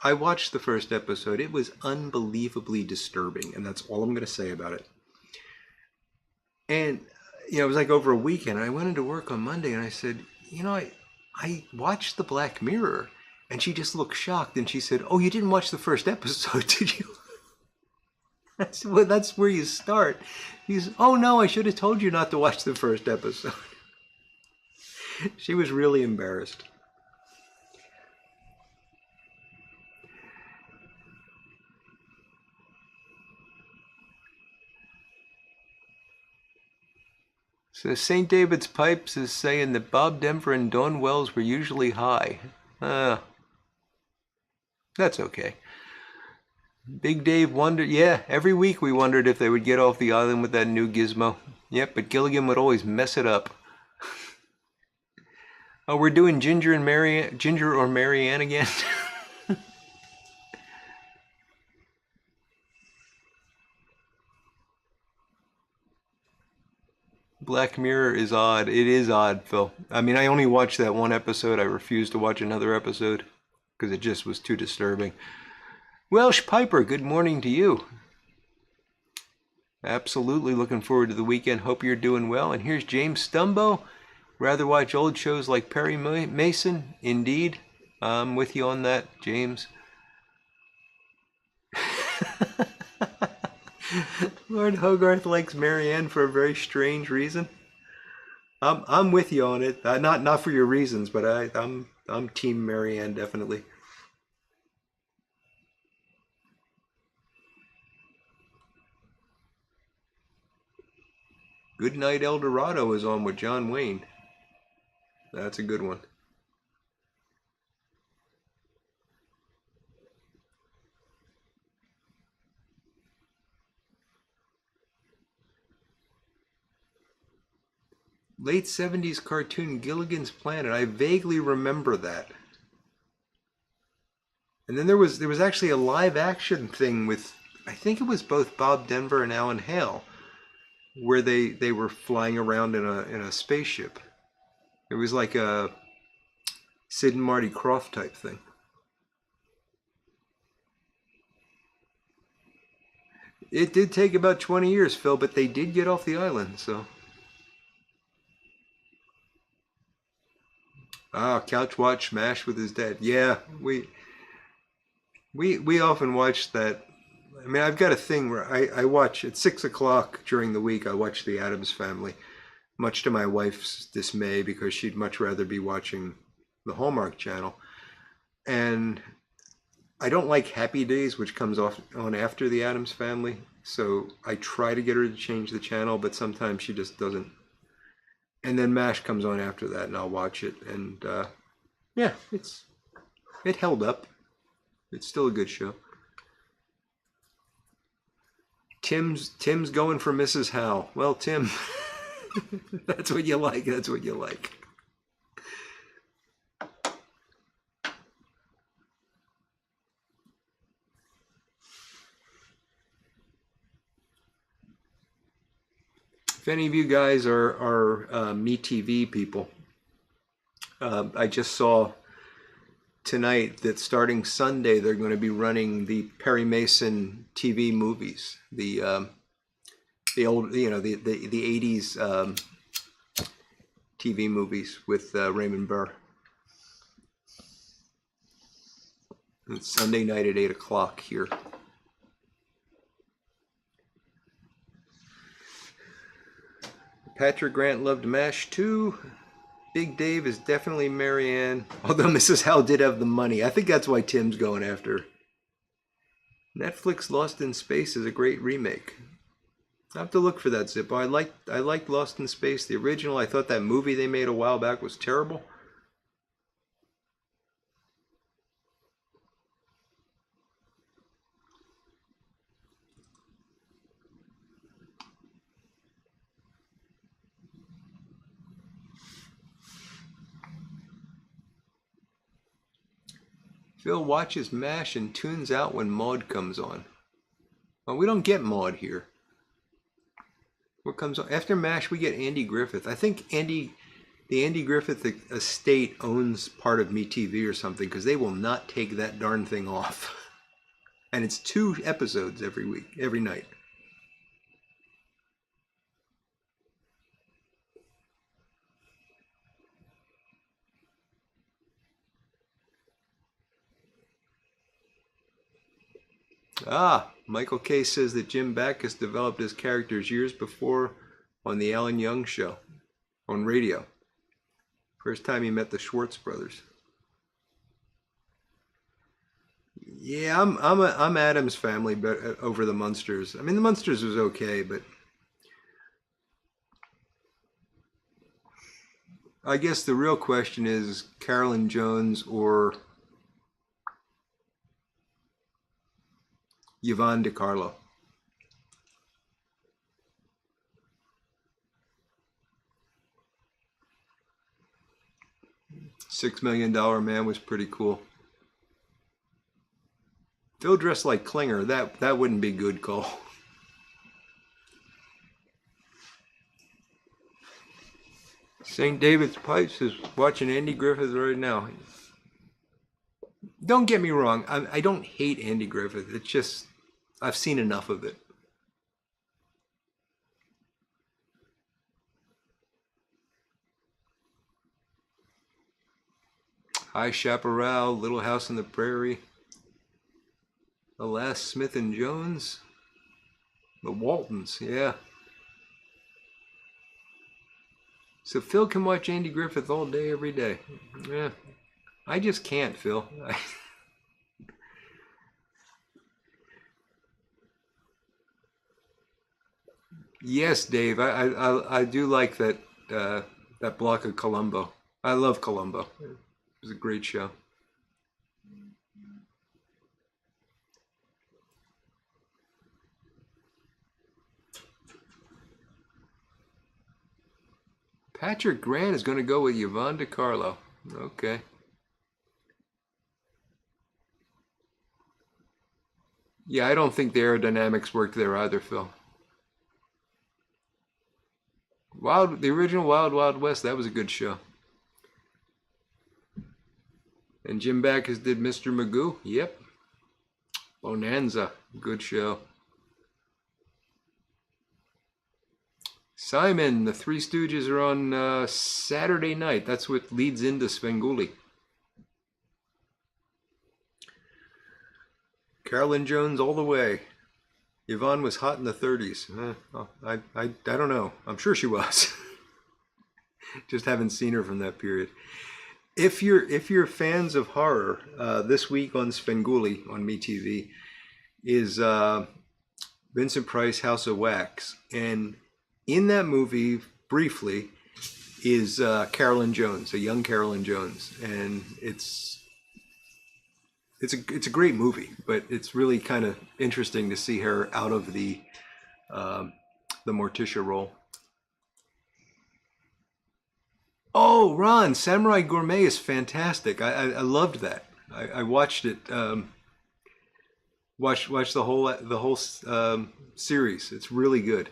I watched the first episode. It was unbelievably disturbing, and that's all I'm going to say about it. And, it was like over a weekend. I went into work on Monday, and I said, I watched The Black Mirror. And she just looked shocked, and she said, "Oh, you didn't watch the first episode, did you?" That's where you start. "Oh, no, I should have told you not to watch the first episode." She was really embarrassed. So St. David's Pipes is saying that Bob Denver and Dawn Wells were usually high. That's okay. Big Dave wondered, yeah, every week we wondered if they would get off the island with that new gizmo. Yep, but Gilligan would always mess it up. Oh, we're doing Ginger or Marianne again? Black Mirror is odd. It is odd, Phil. I mean, I only watched that one episode. I refused to watch another episode because it just was too disturbing. Welsh Piper, good morning to you. Absolutely looking forward to the weekend. Hope you're doing well. And here's James Stumbo. Rather watch old shows like Perry Mason? Indeed. I'm with you on that, James. Lord Hogarth likes Marianne for a very strange reason. I'm with you on it. Not for your reasons, but I'm Team Marianne definitely. Good Night El Dorado is on with John Wayne. That's a good one. Late 70s cartoon Gilligan's Planet. I vaguely remember that. And then there was actually a live action thing with, I think it was both Bob Denver and Alan Hale, where they were flying around in a spaceship. It was like a Sid and Marty Krofft type thing. It did take about 20 years, Phil, but they did get off the island, so. Couch watch Smash with his dad. Yeah, we often watch that. I mean, I've got a thing where I watch at 6 o'clock during the week. I watch The Addams Family, much to my wife's dismay because she'd much rather be watching the Hallmark Channel. And I don't like Happy Days, which comes on after The Addams Family. So I try to get her to change the channel, but sometimes she just doesn't. And then MASH comes on after that, and I'll watch it. And yeah, it held up. It's still a good show. Tim's going for Mrs. Howe. Well, Tim, that's what you like. That's what you like. If any of you guys are MeTV people, I just saw tonight that starting Sunday they're going to be running the Perry Mason TV movies, the old, the 80s TV movies with Raymond Burr. It's Sunday night at 8 o'clock here. Patrick Grant loved MASH too. Big Dave is definitely Marianne, although Mrs. Howell did have the money. I think that's why Tim's going after her. Netflix Lost in Space is a great remake. I have to look for that, Zippo. I liked Lost in Space, the original. I thought that movie they made a while back was terrible. Phil watches MASH and tunes out when Maude comes on. Well, we don't get Maude here. What comes on? After MASH, we get Andy Griffith. I think the Andy Griffith estate owns part of MeTV or something, because they will not take that darn thing off. And it's 2 episodes every week, every night. Michael K. says that Jim Backus developed his characters years before on the Alan Young show on radio. First time he met the Schwartz brothers. Yeah, I'm Adam's family, but over the Munsters. I mean, the Munsters was okay, but I guess the real question is Carolyn Jones or Yvonne DiCarlo. $6 Million Man was pretty cool. Phil dressed like Klinger. That wouldn't be good, Cole. St. David's Pipes is watching Andy Griffith right now. Don't get me wrong. I don't hate Andy Griffith. It's just I've seen enough of it. High Chaparral, Little House on the Prairie, Alas, Smith and Jones, The Waltons, yeah. So Phil can watch Andy Griffith all day, every day. Yeah, I just can't, Phil. Yes, Dave, I do like that that block of Columbo. I love Columbo. It was a great show. Patrick Grant is going to go with Yvonne DiCarlo. Okay. Yeah, I don't think the aerodynamics worked there either, Phil. The original Wild Wild West, that was a good show. And Jim Backus did Mr. Magoo. Yep. Bonanza, good show. Simon, the Three Stooges are on Saturday night. That's what leads into Svengoolie. Carolyn Jones all the way. Yvonne was hot in the 30s. I don't know. I'm sure she was. Just haven't seen her from that period. If you're fans of horror, this week on Svengoolie on MeTV is Vincent Price House of Wax, and in that movie, briefly, is Carolyn Jones, a young Carolyn Jones, and it's a great movie, but it's really kind of interesting to see her out of the Morticia role. Oh, Ron, Samurai Gourmet is fantastic. I loved that. I watched it. Watched the whole series. It's really good.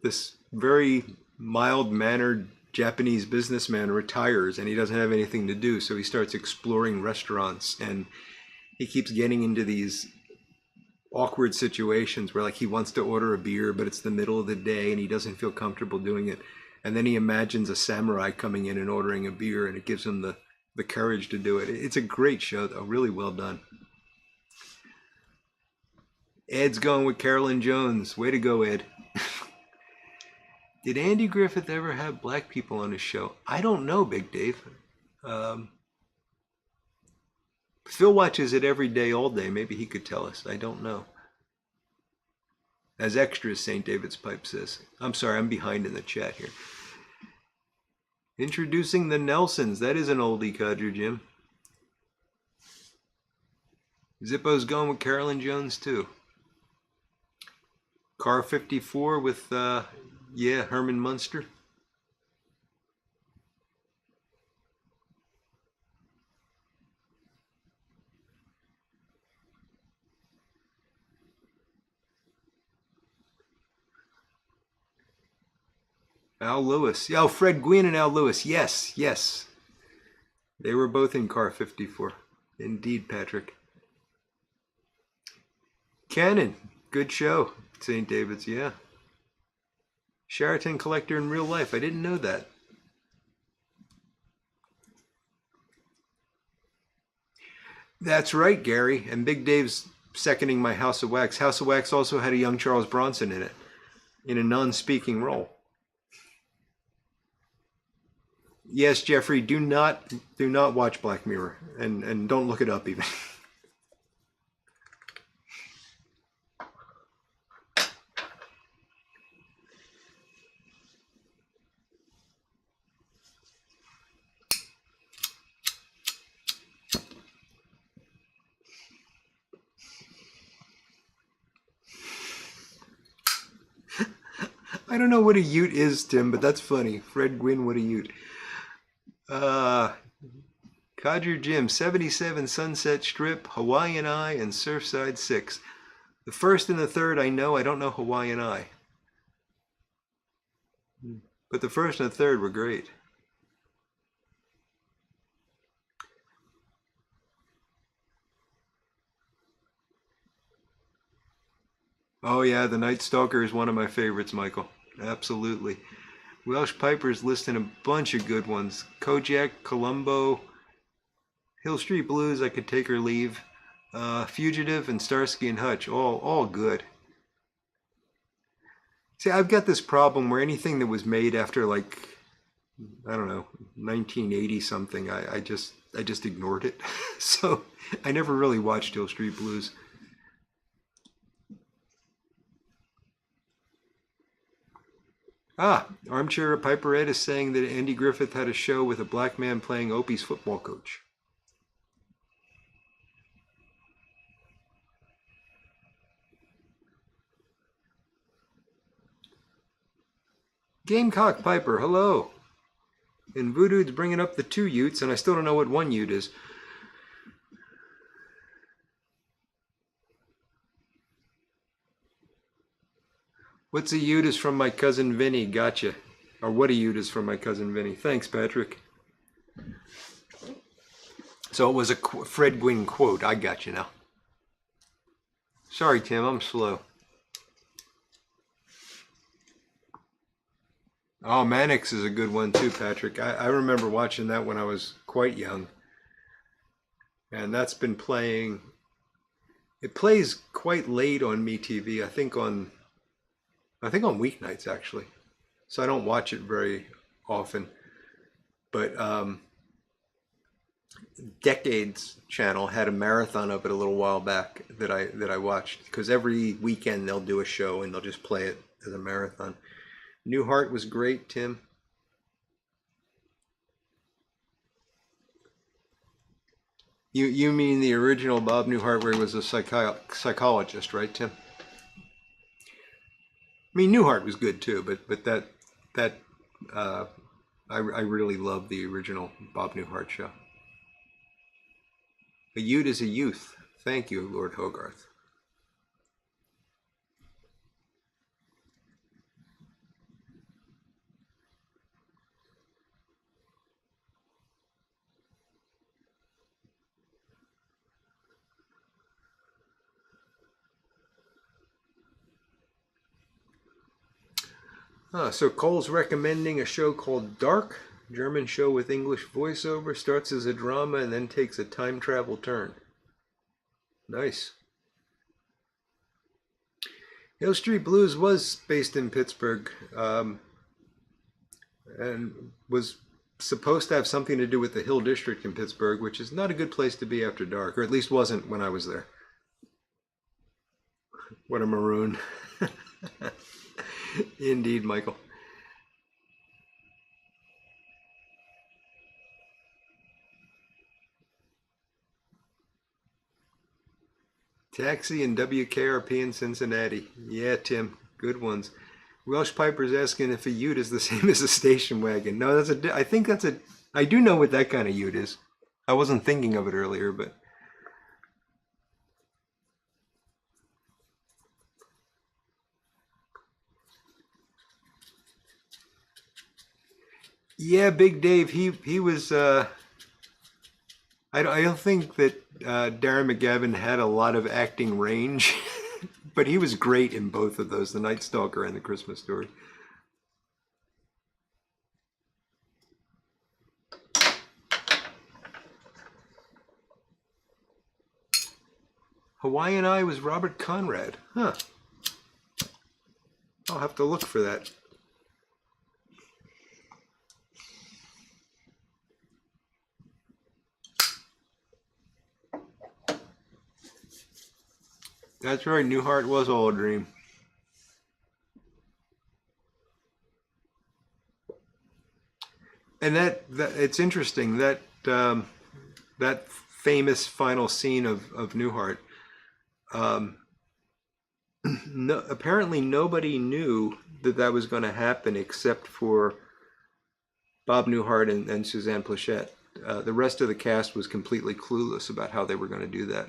This very mild-mannered Japanese businessman retires and he doesn't have anything to do, so he starts exploring restaurants, and he keeps getting into these awkward situations where, like, he wants to order a beer but it's the middle of the day and he doesn't feel comfortable doing it. And then he imagines a samurai coming in and ordering a beer, and it gives him the courage to do it. It's a great show, though. Really well done. Ed's going with Carolyn Jones. Way to go, Ed. Did Andy Griffith ever have black people on his show? I don't know, Big Dave. Phil watches it every day, all day. Maybe he could tell us. I don't know. As extras, St. David's Pipe says. I'm sorry, I'm behind in the chat here. Introducing the Nelsons. That is an oldie, Codger Jim. Zippo's going with Carolyn Jones, too. Car 54 with, Herman Munster. Al Lewis. Oh, Fred Gwynn and Al Lewis. Yes, yes. They were both in Car 54. Indeed, Patrick. Cannon. Good show. St. David's, yeah. Sheraton collector in real life. I didn't know that. That's right, Gary. And Big Dave's seconding my House of Wax. House of Wax also had a young Charles Bronson in it, in a non-speaking role. Yes, Jeffrey, do not watch Black Mirror, and don't look it up even. I don't know what a ute is, Tim, but that's funny. Fred Gwynn, what a ute. Codger Jim, 77 Sunset Strip, Hawaiian Eye, and Surfside 6. The first and the third I know. I don't know Hawaiian Eye. But the first and the third were great. Oh yeah, The Night Stalker is one of my favorites, Michael. Absolutely. Welsh Piper's listing a bunch of good ones. Kojak, Columbo, Hill Street Blues, I Could Take or Leave, Fugitive, and Starsky and Hutch, all good. See, I've got this problem where anything that was made after, like, I don't know, 1980 something, I just ignored it. So I never really watched Hill Street Blues. Armchair Piper Ed is saying that Andy Griffith had a show with a black man playing Opie's football coach. Gamecock Piper, hello. And Voodoo's bringing up the two utes, and I still don't know what one ute is. What's a ute is from my cousin Vinny, gotcha. Or what a ute is from my cousin Vinny. Thanks, Patrick. So it was a Fred Gwynn quote. I got you now. Sorry, Tim, I'm slow. Oh, Mannix is a good one too, Patrick. I remember watching that when I was quite young. And that's been playing. It plays quite late on MeTV. I think on weeknights actually. So I don't watch it very often. But Decades channel had a marathon of it a little while back that I watched, because every weekend they'll do a show and they'll just play it as a marathon. Newhart was great, Tim. You mean the original Bob Newhart where he was a psychologist, right, Tim? I mean, Newhart was good too, but that I really love the original Bob Newhart show. A ute is a youth. Thank you, Lord Hogarth. So Cole's recommending a show called Dark, German show with English voiceover, starts as a drama and then takes a time travel turn. Nice. Hill Street Blues was based in Pittsburgh, and was supposed to have something to do with the Hill District in Pittsburgh, which is not a good place to be after dark, or at least wasn't when I was there. What a maroon. Indeed, Michael. Taxi and WKRP in Cincinnati. Yeah, Tim, good ones. Welsh Piper's asking if a ute is the same as a station wagon. No, I think that's a, I do know what that kind of ute is. I wasn't thinking of it earlier, but. Yeah, Big Dave, he was, I don't think that Darren McGavin had a lot of acting range, but he was great in both of those, The Night Stalker and The Christmas Story. Hawaiian Eye was Robert Conrad. Huh. I'll have to look for that. That's right, Newhart was all a dream. And that it's interesting that that famous final scene of Newhart. No, apparently nobody knew that was going to happen except for Bob Newhart and Suzanne Plachette. The rest of the cast was completely clueless about how they were going to do that.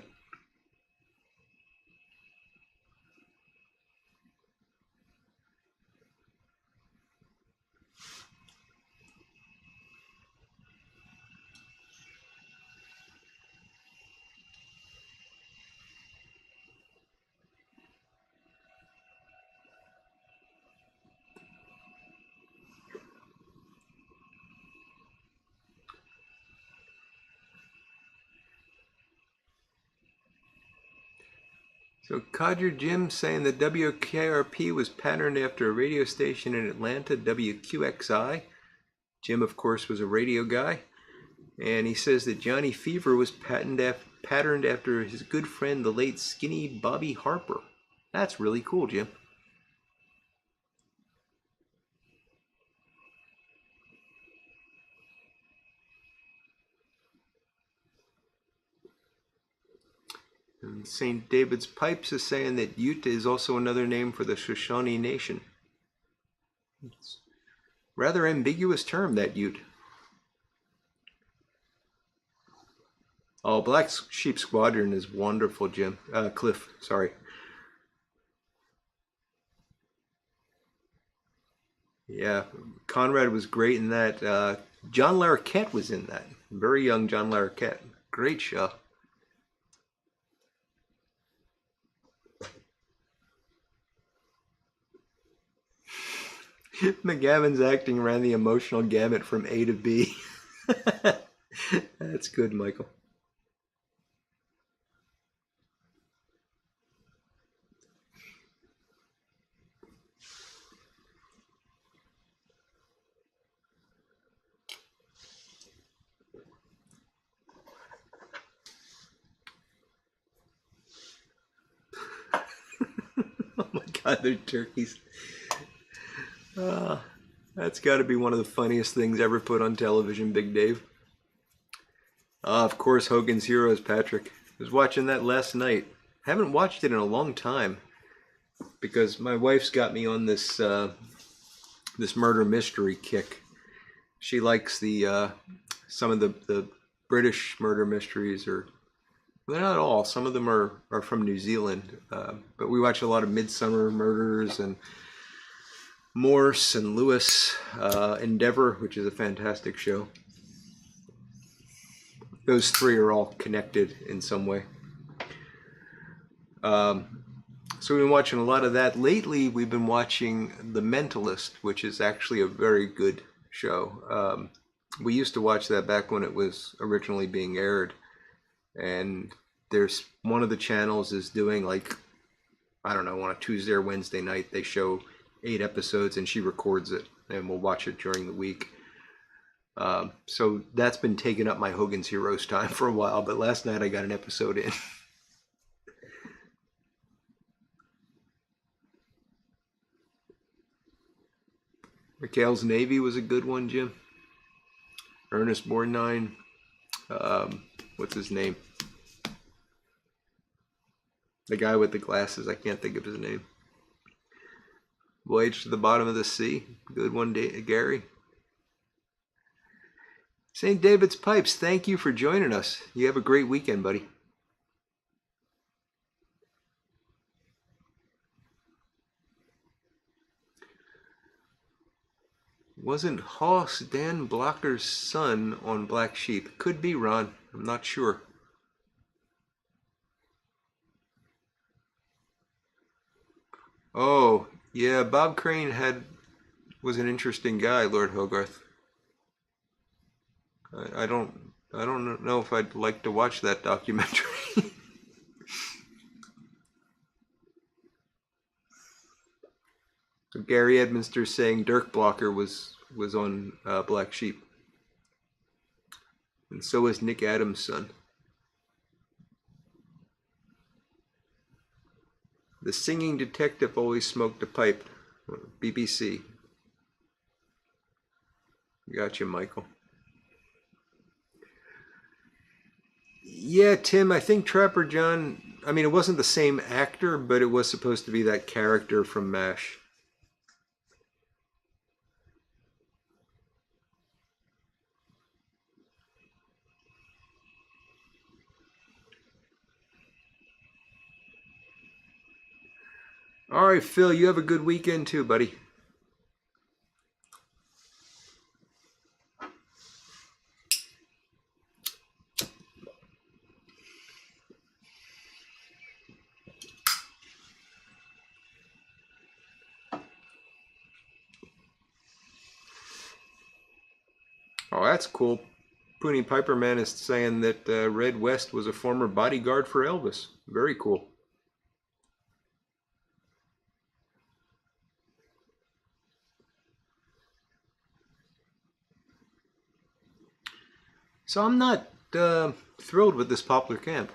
So Codger Jim saying that WKRP was patterned after a radio station in Atlanta, WQXI. Jim, of course, was a radio guy. And he says that Johnny Fever was patterned after his good friend, the late skinny Bobby Harper. That's really cool, Jim. And St. David's Pipes is saying that Ute is also another name for the Shoshone Nation. It's a rather ambiguous term, that Ute. Oh, Black Sheep Squadron is wonderful, Jim. Cliff, sorry. Yeah, Conrad was great in that. John Larroquette was in that. Very young John Larroquette. Great show. McGavin's acting ran the emotional gamut from A to B. That's good, Michael. Oh my God, they're turkeys. That's got to be one of the funniest things ever put on television, Big Dave. Of course, Hogan's Heroes, Patrick. I was watching that last night. Haven't watched it in a long time because my wife's got me on this this murder mystery kick. She likes the some of the British murder mysteries, or they're not all. Some of them are from New Zealand, but we watch a lot of Midsummer Murders and Morse and Lewis, Endeavor, which is a fantastic show. Those three are all connected in some way. So we've been watching a lot of that. Lately, we've been watching The Mentalist, which is actually a very good show. We used to watch that back when it was originally being aired. And there's one of the channels is doing, like, I don't know, on a Tuesday or Wednesday night, they show 8 episodes and she records it and we'll watch it during the week. So that's been taking up my Hogan's Heroes time for a while, but last night I got an episode in. McHale's Navy was a good one, Jim. Ernest Borgnine. What's his name? The guy with the glasses. I can't think of his name. Voyage to the Bottom of the Sea. Good one, Gary. St. David's Pipes, thank you for joining us. You have a great weekend, buddy. Wasn't Hoss Dan Blocker's son on Black Sheep? Could be, Ron. I'm not sure. Oh, yeah, Bob Crane was an interesting guy, Lord Hogarth. I don't know if I'd like to watch that documentary. Gary Edminster saying Dirk Blocker was on Black Sheep, and so was Nick Adams' son. The singing detective always smoked a pipe. BBC. Gotcha, Michael. Yeah, Tim, I think Trapper John, I mean, it wasn't the same actor, but it was supposed to be that character from MASH. All right, Phil, you have a good weekend too, buddy. Oh, that's cool. Poonie Piperman is saying that Red West was a former bodyguard for Elvis. Very cool. So I'm not thrilled with this Poplar Camp.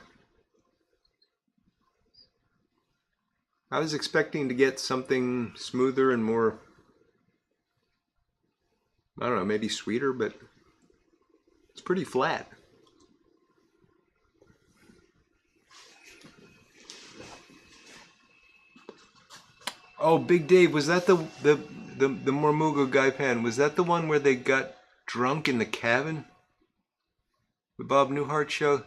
I was expecting to get something smoother and more, I don't know, maybe sweeter, but it's pretty flat. Oh, Big Dave, was that the Mormugo Gaipan? Was that the one where they got drunk in the cabin? The Bob Newhart show?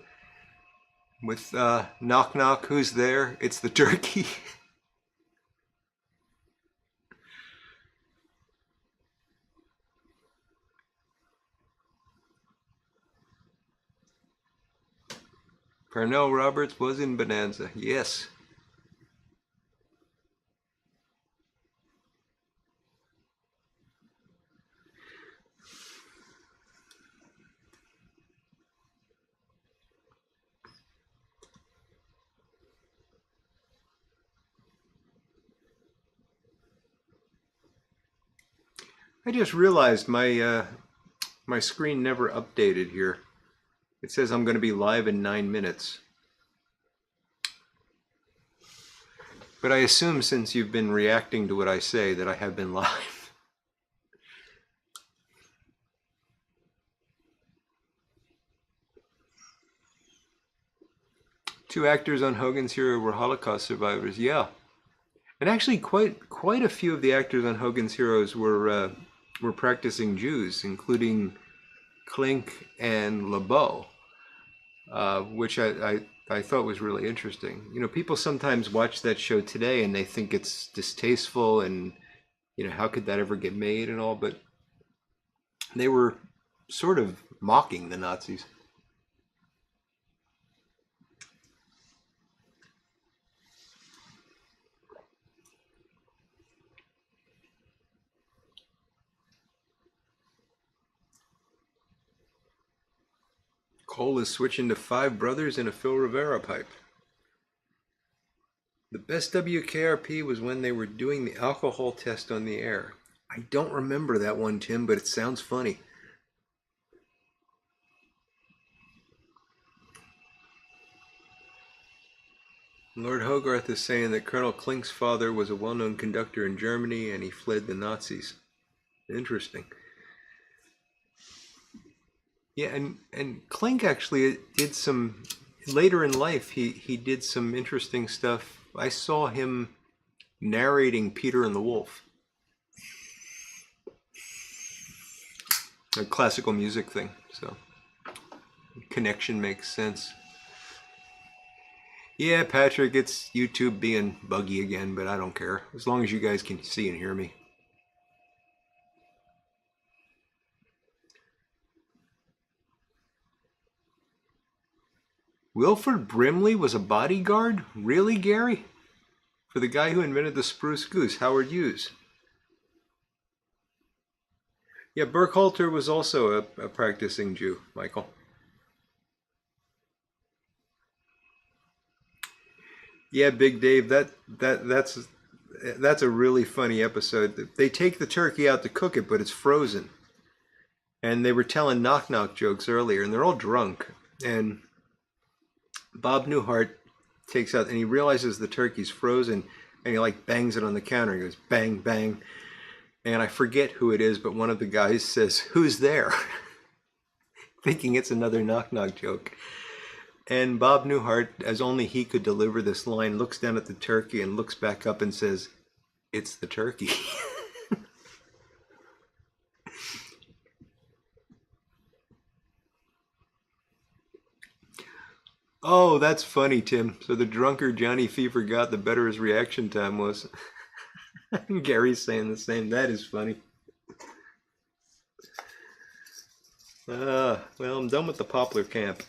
With Knock Knock, who's there? It's the turkey. Parnell Roberts was in Bonanza, yes. I just realized my my screen never updated here. It says I'm going to be live in 9 minutes. But I assume since you've been reacting to what I say that I have been live. Two actors on Hogan's Hero were Holocaust survivors. Yeah. And actually quite a few of the actors on Hogan's Heroes were practicing Jews, including Klink and LeBeau, which I thought was really interesting. You know, people sometimes watch that show today and they think it's distasteful and, you know, how could that ever get made and all, but they were sort of mocking the Nazis. Cole is switching to Five Brothers and a Phil Rivera pipe. The best WKRP was when they were doing the alcohol test on the air. I don't remember that one, Tim, but it sounds funny. Lord Hogarth is saying that Colonel Klink's father was a well-known conductor in Germany and he fled the Nazis. Interesting. Yeah, and Klink actually did some, later in life, he did some interesting stuff. I saw him narrating Peter and the Wolf. A classical music thing, so connection makes sense. Yeah, Patrick, it's YouTube being buggy again, but I don't care. As long as you guys can see and hear me. Wilford Brimley was a bodyguard? Really, Gary? For the guy who invented the spruce goose, Howard Hughes. Yeah, Burkhalter was also a practicing Jew, Michael. Yeah, Big Dave, that's a really funny episode. They take the turkey out to cook it, but it's frozen. And they were telling knock-knock jokes earlier, and they're all drunk. And Bob Newhart takes out, and he realizes the turkey's frozen, and he like bangs it on the counter. He goes, bang, bang. And I forget who it is, but one of the guys says, "Who's there?" Thinking it's another knock-knock joke. And Bob Newhart, as only he could deliver this line, looks down at the turkey and looks back up and says, "It's the turkey." Oh, that's funny, Tim. So the drunker Johnny Fever got, the better his reaction time was. Gary's saying the same. That is funny. Well, I'm done with the Poplar camp.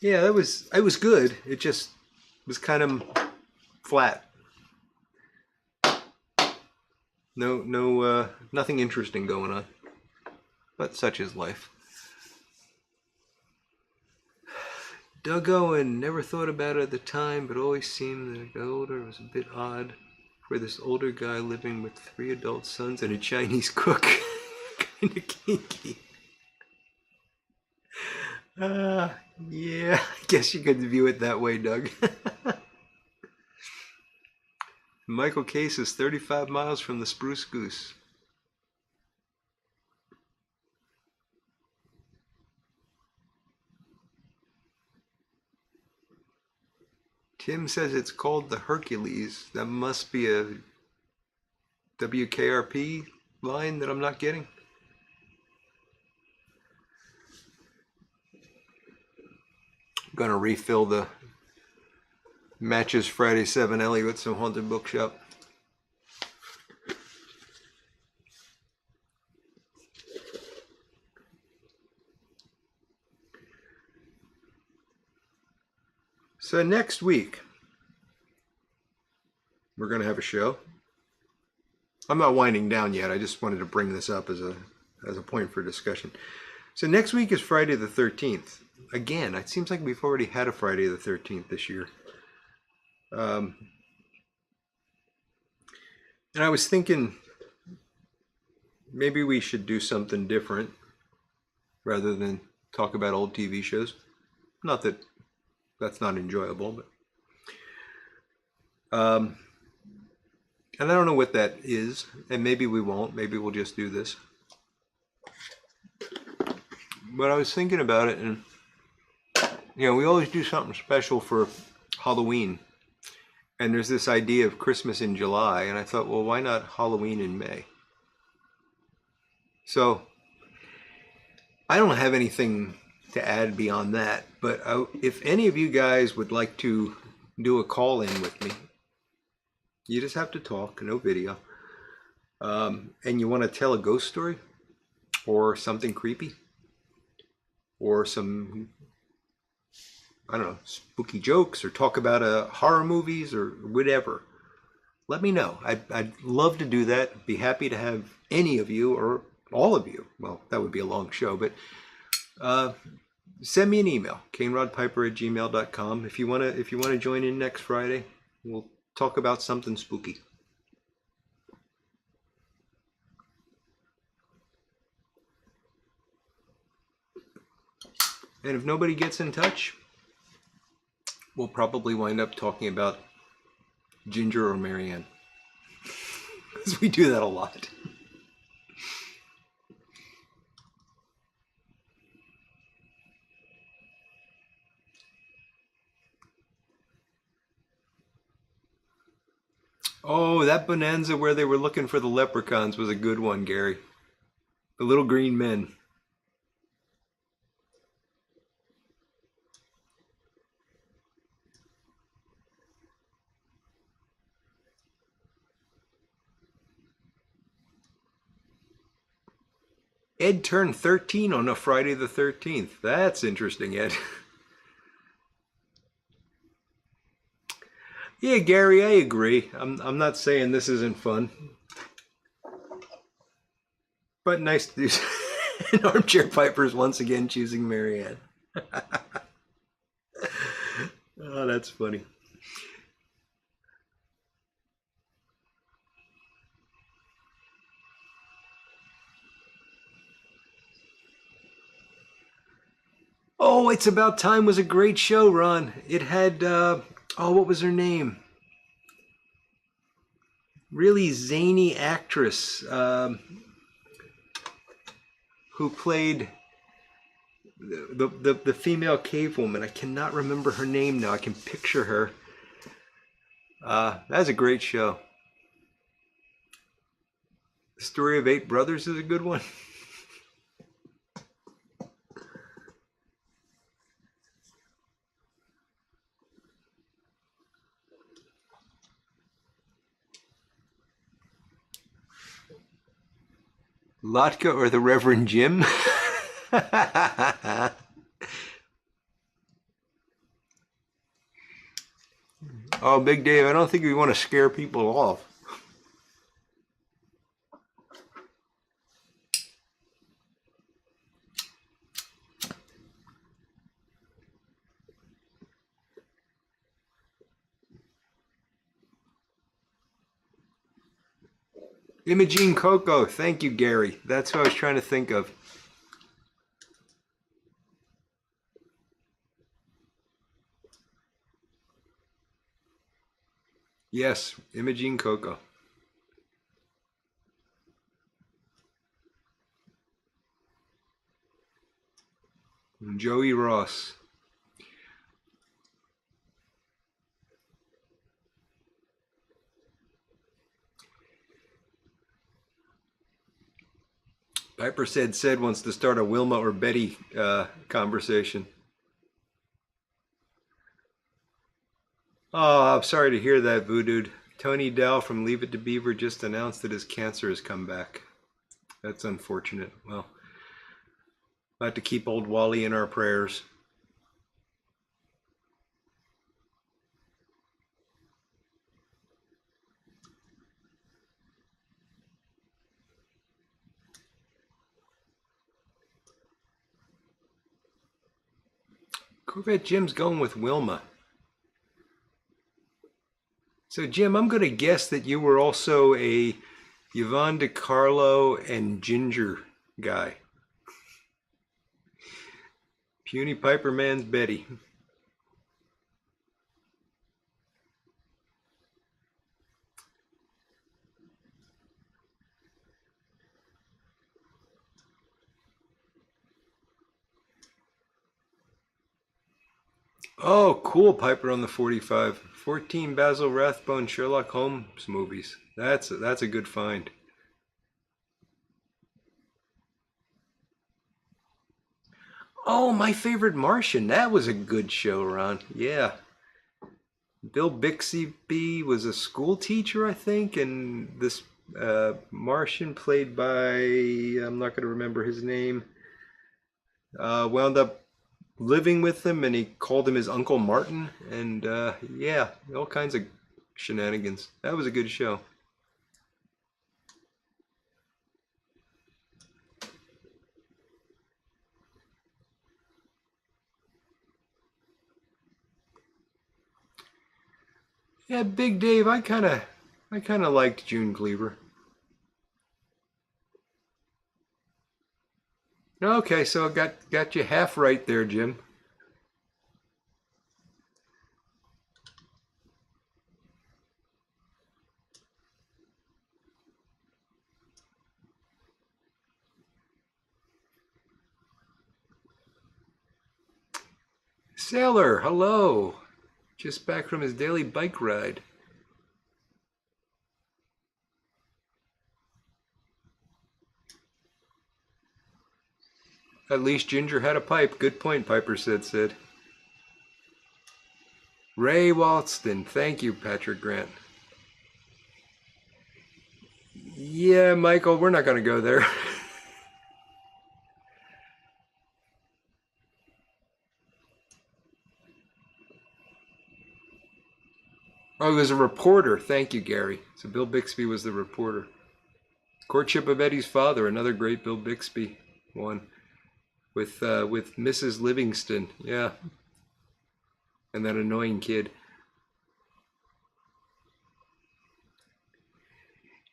Yeah, it was good. It just was kind of flat. No, nothing interesting going on. But such is life. Doug Owen, never thought about it at the time, but always seemed that the older was a bit odd for this older guy living with 3 adult sons and a Chinese cook. Kind of kinky. Yeah, I guess you could view it that way, Doug. Michael Case is 35 miles from the Spruce Goose. Tim says it's called the Hercules. That must be a WKRP line that I'm not getting. I'm gonna refill the Matches Friday 7 Ellie with some Haunted Bookshop. So next week, we're going to have a show. I'm not winding down yet. I just wanted to bring this up as a point for discussion. So next week is Friday the 13th. Again, it seems like we've already had a Friday the 13th this year. And I was thinking maybe we should do something different rather than talk about old TV shows. Not that that's not enjoyable, but and I don't know what that is, and maybe we won't. Maybe we'll just do this. But I was thinking about it, and we always do something special for Halloween, and there's this idea of Christmas in July, and I thought, well, why not Halloween in May? So I don't have anything to add beyond that, but if any of you guys would like to do a call-in with me, you just have to talk, no video, and you want to tell a ghost story or something creepy or some, I don't know, spooky jokes, or talk about horror movies or whatever, let me know. I'd love to do that. Be happy to have any of you, or all of you. Well, that would be a long show, but send me an email, canerodpiper@gmail.com. If you wanna join in next Friday, we'll talk about something spooky. And if nobody gets in touch, we'll probably wind up talking about Ginger or Marianne, because we do that a lot. Oh, that bonanza where they were looking for the leprechauns was a good one, Gary. The little green men. Ed turned 13 on a Friday the 13th. That's interesting, Ed. Yeah, Gary, I agree. I'm not saying this isn't fun, but nice to do. And Armchair Piper's once again choosing Marianne. Oh, that's funny. Oh, It's About Time was a great show, Ron. It had, what was her name? Really zany actress who played the female cave woman. I cannot remember her name now. I can picture her. That's a great show. The Story of Eight Brothers is a good one. Lotka or the Reverend Jim? Oh, Big Dave, I don't think we want to scare people off. Imogene Coco, thank you, Gary. That's what I was trying to think of. Yes, Imogene Coco. And Joey Ross. Piper said wants to start a Wilma or Betty conversation. Oh, I'm sorry to hear that, Voodoo. Tony Dow from Leave It to Beaver just announced that his cancer has come back. That's unfortunate. Well, we'll have to keep old Wally in our prayers. Corvette Jim's going with Wilma. So, Jim, I'm going to guess that you were also a Yvonne DiCarlo and Ginger guy. Puny Piper Man's Betty. Oh, cool, Piper on the 45. 14 Basil Rathbone Sherlock Holmes movies. That's a good find. Oh, My Favorite Martian. That was a good show, Ron. Yeah. Bill Bixby was a school teacher, I think, and this Martian, played by, I'm not going to remember his name, wound up living with him, and he called him his Uncle Martin, and yeah, all kinds of shenanigans. That was a good show. Yeah, Big Dave, I kinda liked June Cleaver. Okay, so I got you half right there, Jim. Sailor, hello. Just back from his daily bike ride. At least Ginger had a pipe. Good point, Piper said. Ray Walston. Thank you, Patrick Grant. Yeah, Michael, we're not going to go there. Oh, he was a reporter. Thank you, Gary. So Bill Bixby was the reporter. Courtship of Eddie's Father, another great Bill Bixby one with Mrs. Livingston. Yeah, and that annoying kid.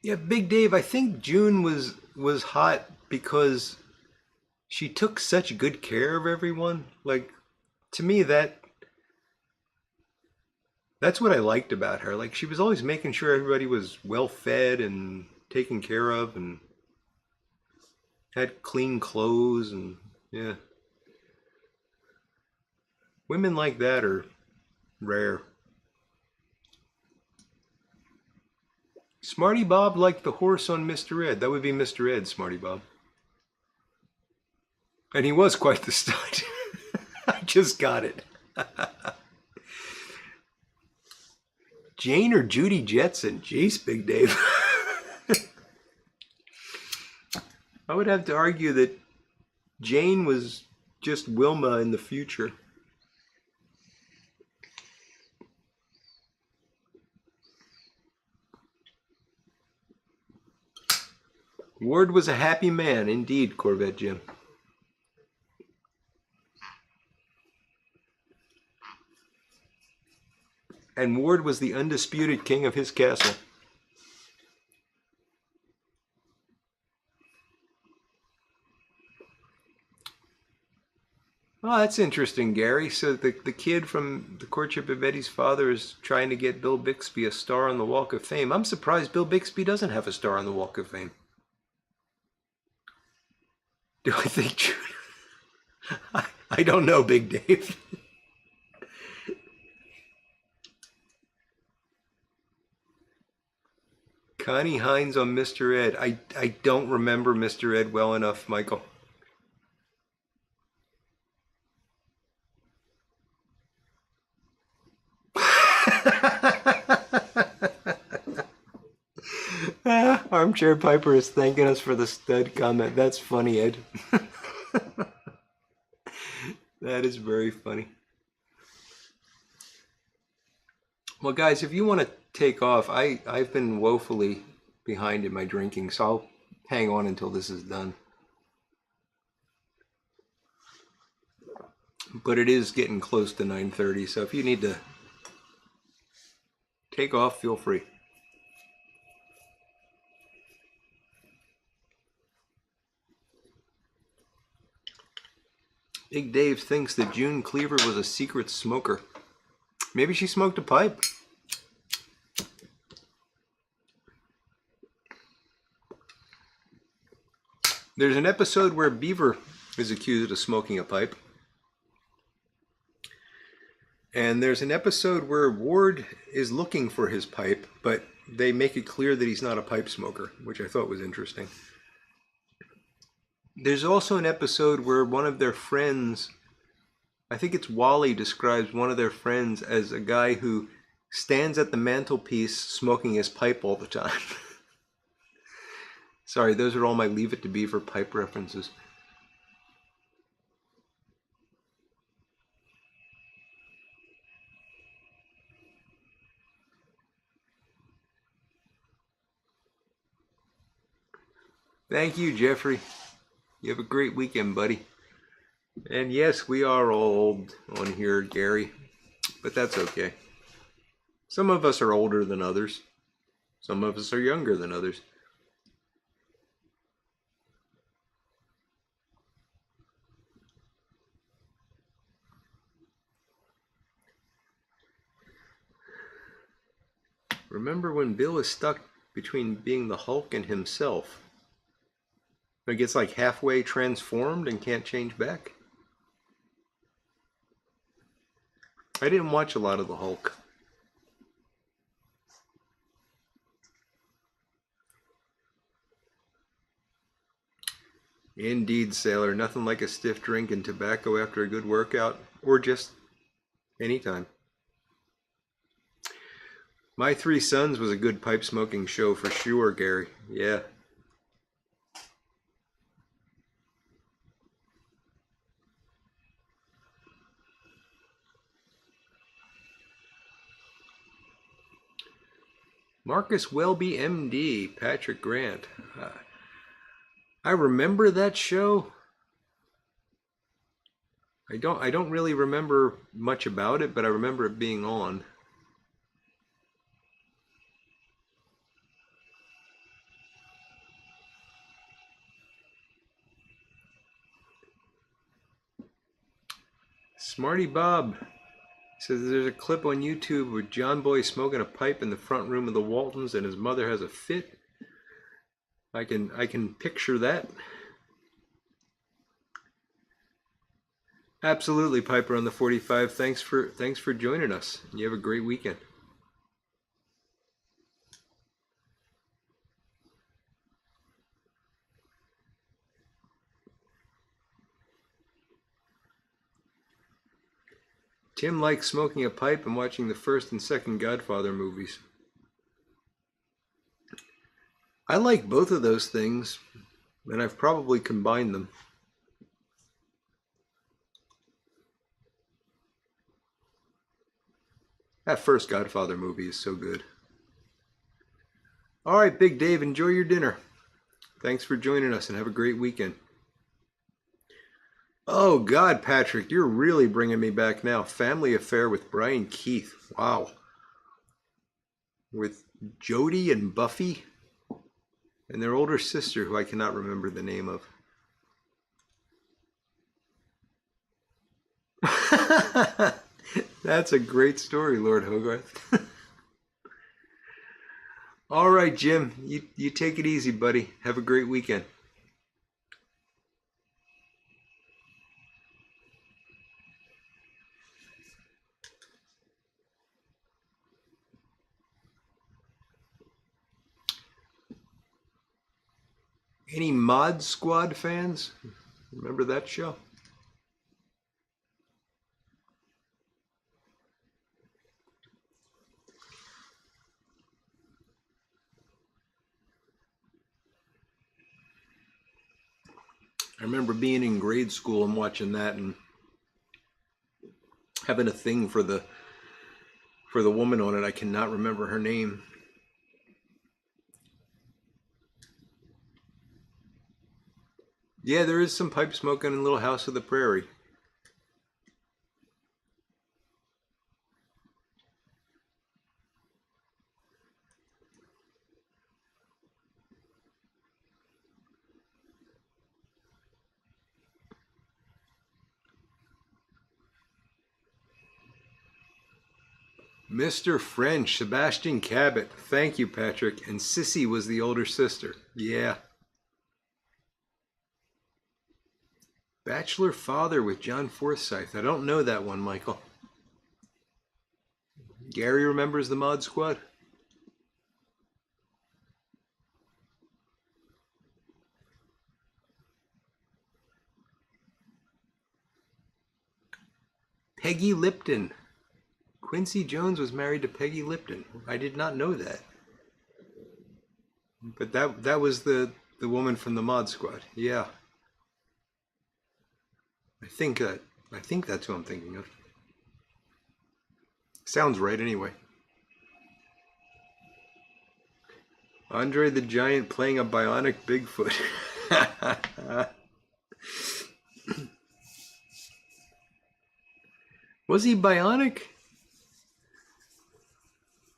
Yeah, Big Dave. I think June was hot because she took such good care of everyone. Like, to me, that's what I liked about her. Like, she was always making sure everybody was well fed and taken care of and had clean clothes and yeah. Women like that are rare. Smarty Bob liked the horse on Mr. Ed. That would be Mr. Ed, Smarty Bob. And he was quite the stud. I just got it. Jane or Judy Jetson? Jeez, Big Dave. I would have to argue that Jane was just Wilma in the future. Ward was a happy man, indeed, Corvette Jim. And Ward was the undisputed king of his castle. Oh, that's interesting, Gary. So the kid from The Courtship of Eddie's Father is trying to get Bill Bixby a star on the Walk of Fame. I'm surprised Bill Bixby doesn't have a star on the Walk of Fame. Do I think? I don't know, Big Dave. Connie Hines on Mr. Ed. I don't remember Mr. Ed well enough, Michael. Armchair Piper is thanking us for the stud comment. That's funny, Ed. That is very funny. Well, guys, if you want to take off, I've been woefully behind in my drinking, so I'll hang on until this is done. But it is getting close to 9:30, so if you need to take off, feel free. Big Dave thinks that June Cleaver was a secret smoker. Maybe she smoked a pipe. There's an episode where Beaver is accused of smoking a pipe. And there's an episode where Ward is looking for his pipe, but they make it clear that he's not a pipe smoker, which I thought was interesting. There's also an episode where one of their friends, I think it's Wally, describes one of their friends as a guy who stands at the mantelpiece smoking his pipe all the time. Sorry, those are all my Leave It to Beaver pipe references. Thank you, Jeffrey. You have a great weekend, buddy. And yes, we are old on here, Gary, but that's okay. Some of us are older than others. Some of us are younger than others. Remember when Bill is stuck between being the Hulk and himself? He gets like halfway transformed and can't change back. I didn't watch a lot of the Hulk. Indeed, sailor. Nothing like a stiff drink and tobacco after a good workout, or just anytime. My Three Sons was a good pipe smoking show for sure, Gary. Yeah. Marcus Welby, MD, Patrick Grant. I remember that show. I don't really remember much about it, but I remember it being on. Smarty Bob says there's a clip on YouTube with John Boy smoking a pipe in the front room of the Waltons and his mother has a fit. I can picture that. Absolutely, Piper on the 45. Thanks for joining us. You have a great weekend. Tim likes smoking a pipe and watching the first and second Godfather movies. I like both of those things, and I've probably combined them. That first Godfather movie is so good. All right, Big Dave, enjoy your dinner. Thanks for joining us and have a great weekend. Oh, God, Patrick, you're really bringing me back now. Family Affair with Brian Keith. Wow. With Jody and Buffy and their older sister, who I cannot remember the name of. That's a great story, Lord Hogarth. All right, Jim, you take it easy, buddy. Have a great weekend. Any Mod Squad fans? Remember that show? I remember being in grade school and watching that and having a thing for the woman on it. I cannot remember her name. Yeah, there is some pipe smoking in Little House of the Prairie. Mr. French, Sebastian Cabot. Thank you, Patrick. And Sissy was the older sister. Yeah. Bachelor Father with John Forsythe. I don't know that one, Michael. Gary remembers the Mod Squad? Peggy Lipton. Quincy Jones was married to Peggy Lipton. I did not know that. But that was the woman from the Mod Squad. Yeah. I think that's who I'm thinking of. Sounds right anyway. Andre the Giant playing a bionic Bigfoot. Was he bionic?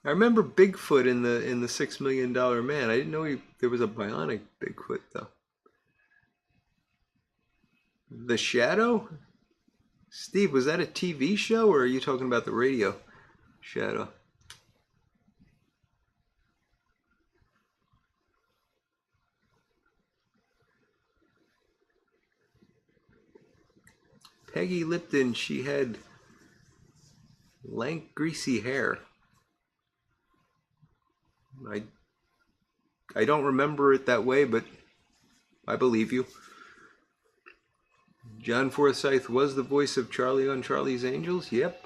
I remember Bigfoot in the $6 Million Man. I didn't know there was a bionic Bigfoot though. The Shadow? Steve, was that a TV show or are you talking about the radio? Shadow. Peggy Lipton, she had lank, greasy hair. I don't remember it that way, but I believe you. John Forsythe was the voice of Charlie on Charlie's Angels? Yep.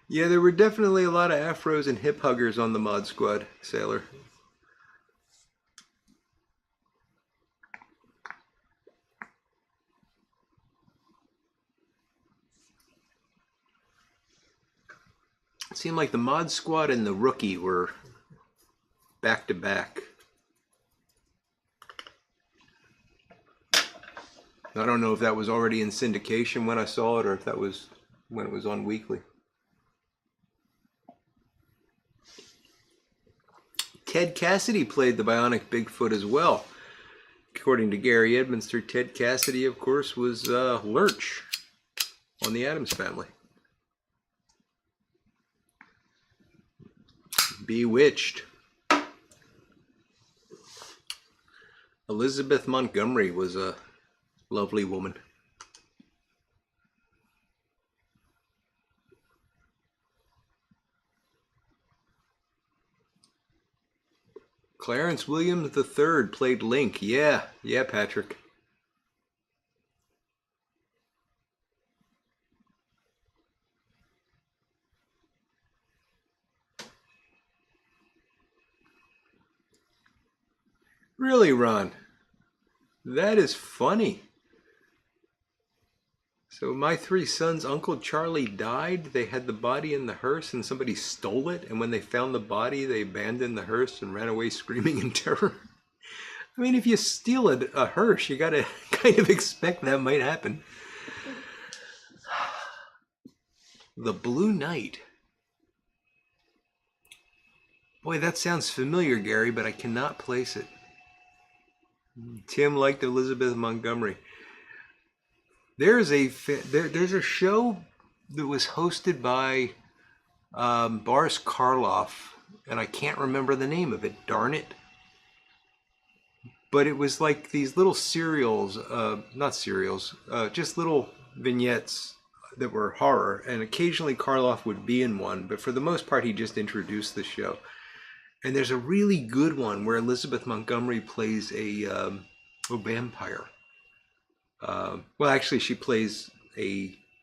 Yeah, there were definitely a lot of afros and hip huggers on the Mod Squad, Sailor. It seemed like the Mod Squad and the Rookie were back to back. I don't know if that was already in syndication when I saw it or if that was when it was on weekly. Ted Cassidy played the Bionic Bigfoot as well. According to Gary Edmonster, Ted Cassidy, of course, was Lurch on the Addams Family. Bewitched. Elizabeth Montgomery was a lovely woman. Clarence Williams III played Link. Yeah, Patrick. Really, Ron? That is funny. So my three sons' Uncle Charlie died. They had the body in the hearse and somebody stole it. And when they found the body, they abandoned the hearse and ran away screaming in terror. I mean, if you steal a hearse, you gotta kind of expect that might happen. The Blue Knight. Boy, that sounds familiar, Gary, but I cannot place it. Tim liked Elizabeth Montgomery. There's a show that was hosted by Boris Karloff, and I can't remember the name of it. Darn it! But it was like these little serials, not serials, just little vignettes that were horror, and occasionally Karloff would be in one, but for the most part he just introduced the show. And there's a really good one where Elizabeth Montgomery plays a vampire. Well, actually, she plays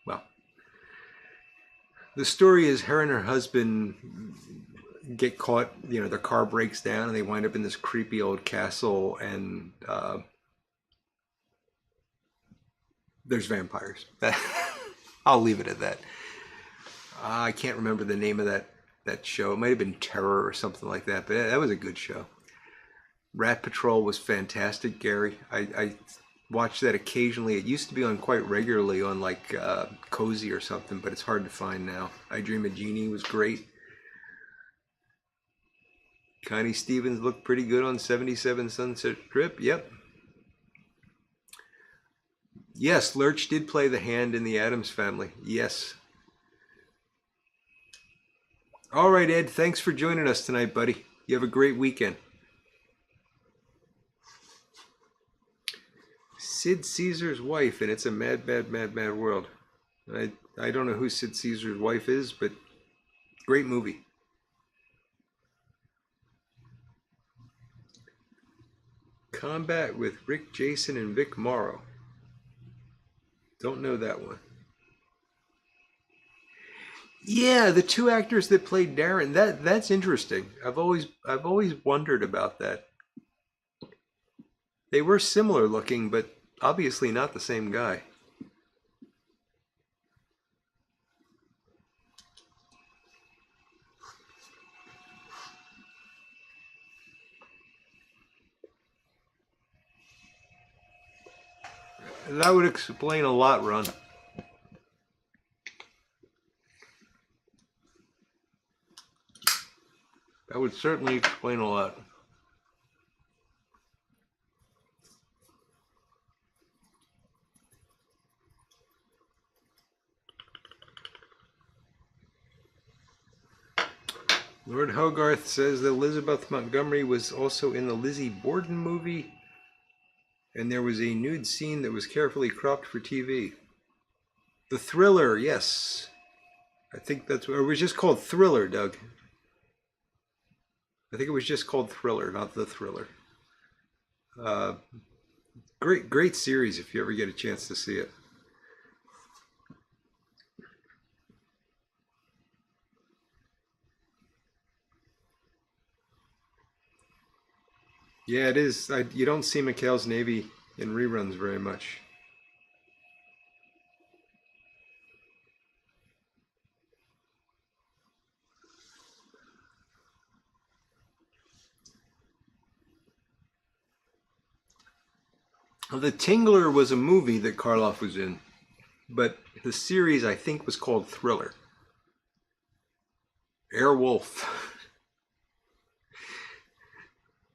well, the story is her and her husband get caught, their car breaks down and they wind up in this creepy old castle and there's vampires. I'll leave it at that. I can't remember the name of that show. It might have been Terror or something like that, but that was a good show. Rat Patrol was fantastic, Gary. I watch that occasionally. It used to be on quite regularly on like Cozy or something, but it's hard to find now. I Dream of Jeannie was great. Connie Stevens looked pretty good on 77 Sunset Strip. Yep. Yes, Lurch did play the hand in the Addams Family. Yes. All right, Ed. Thanks for joining us tonight, buddy. You have a great weekend. Sid Caesar's wife, and it's a mad, mad, mad, mad world. I don't know who Sid Caesar's wife is, but great movie. Combat with Rick Jason and Vic Morrow. Don't know that one. Yeah, the two actors that played Darren. That's interesting. I've always wondered about that. They were similar looking, but obviously not the same guy. That would explain a lot, Ron. That would certainly explain a lot. Lord Hogarth says that Elizabeth Montgomery was also in the Lizzie Borden movie, and there was a nude scene that was carefully cropped for TV. The Thriller, yes. I think that's what it was, just called Thriller, Doug. I think it was just called Thriller, not The Thriller. Great series if you ever get a chance to see it. Yeah, it is. You don't see McHale's Navy in reruns very much. The Tingler was a movie that Karloff was in, but the series I think was called Thriller. Airwolf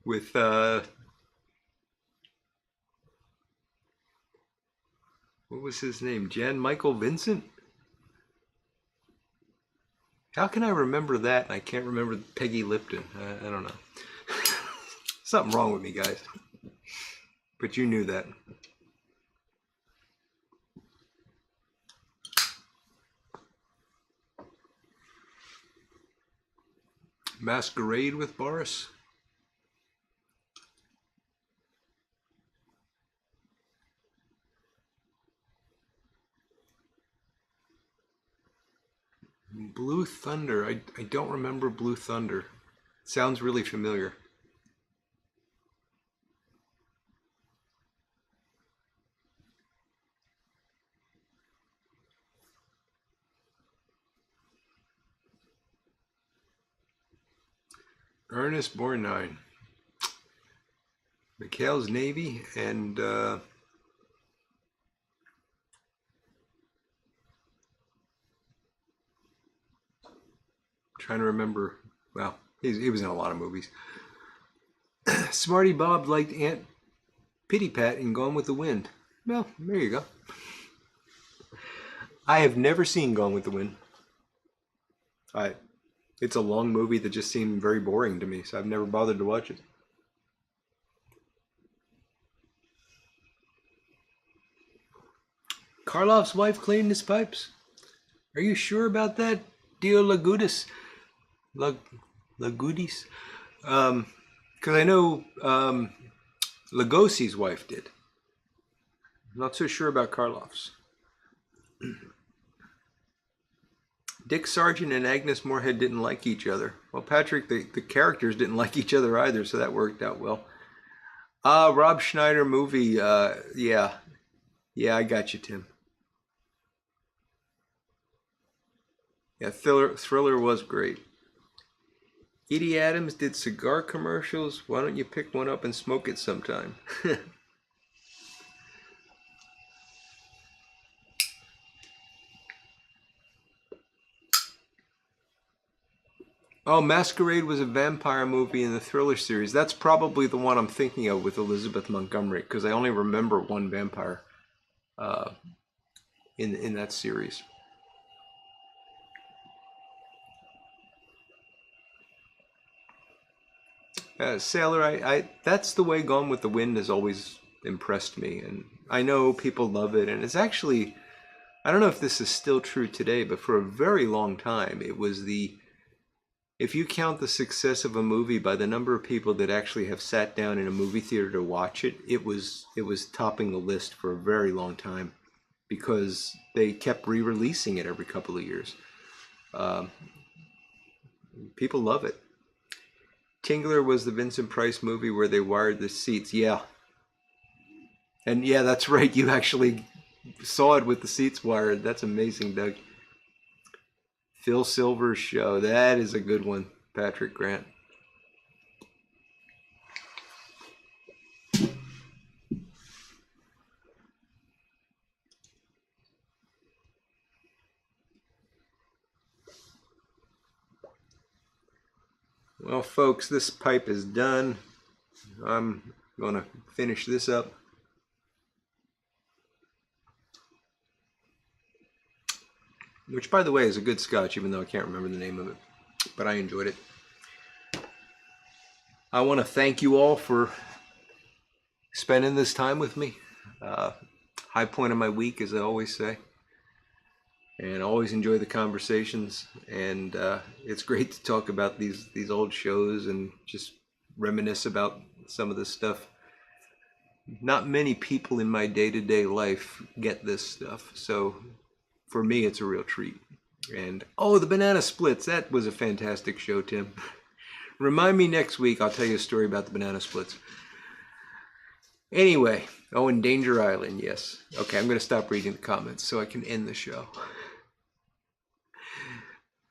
with what was his name? Jan Michael Vincent? How can I remember that and I can't remember Peggy Lipton? I don't know. Something wrong with me, guys. But you knew that. Masquerade with Boris? Blue Thunder. I don't remember Blue Thunder. Sounds really familiar. Ernest Borgnine. McHale's Navy and trying to remember. Well, he was in a lot of movies. Smarty Bob liked Aunt Pitty Pat in Gone with the Wind. Well, there you go. I have never seen Gone with the Wind. It's a long movie that just seemed very boring to me, so I've never bothered to watch it. Karloff's wife cleaned his pipes. Are you sure about that, dear Lagudis? Lagudis? Because I know Lugosi's wife did. I'm not so sure about Karloff's. Dick Sargent and Agnes Moorehead didn't like each other. Well, Patrick, the characters didn't like each other either, so that worked out well. Rob Schneider movie. Yeah, I got you, Tim. Yeah, Thriller was great. Edie Adams did cigar commercials. Why don't you pick one up and smoke it sometime? Oh, Masquerade was a vampire movie in the Thriller series. That's probably the one I'm thinking of with Elizabeth Montgomery, because I only remember one vampire in that series. Sailor, that's the way Gone with the Wind has always impressed me, and I know people love it, and it's actually, I don't know if this is still true today, but for a very long time, it was if you count the success of a movie by the number of people that actually have sat down in a movie theater to watch it, it was topping the list for a very long time because they kept re-releasing it every couple of years. People love it. Tingler was the Vincent Price movie where they wired the seats. Yeah. And yeah, that's right. You actually saw it with the seats wired. That's amazing, Doug. Phil Silver's Show. That is a good one, Patrick Grant. Well, folks, this pipe is done. I'm going to finish this up. Which, by the way, is a good scotch, even though I can't remember the name of it. But I enjoyed it. I want to thank you all for spending this time with me. High point of my week, as I always say. And I always enjoy the conversations. And it's great to talk about these old shows and just reminisce about some of this stuff. Not many people in my day-to-day life get this stuff. So for me, it's a real treat. And oh, the banana splits. That was a fantastic show, Tim. Remind me next week. I'll tell you a story about the banana splits. Anyway, oh, and Danger Island, yes. Okay, I'm going to stop reading the comments so I can end the show.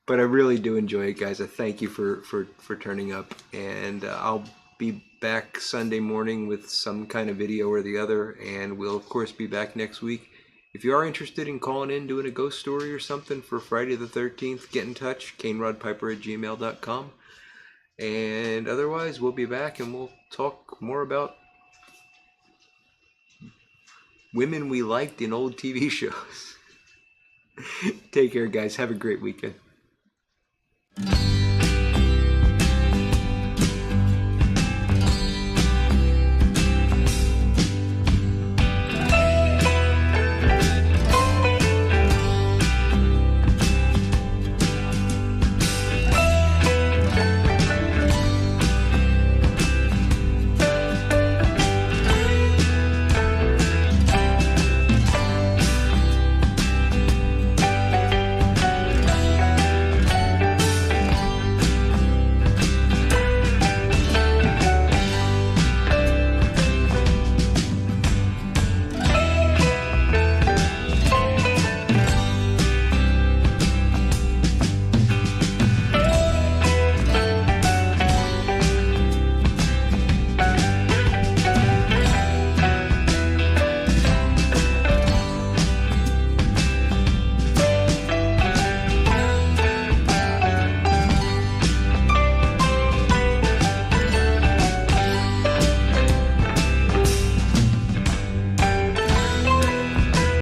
But I really do enjoy it, guys. I thank you for turning up. And I'll be back Sunday morning with some kind of video or the other. And we'll, of course, be back next week. If you are interested in calling in, doing a ghost story or something for Friday the 13th, get in touch, CaneRodPiper@gmail.com. And otherwise, we'll be back and we'll talk more about women we liked in old TV shows. Take care, guys. Have a great weekend.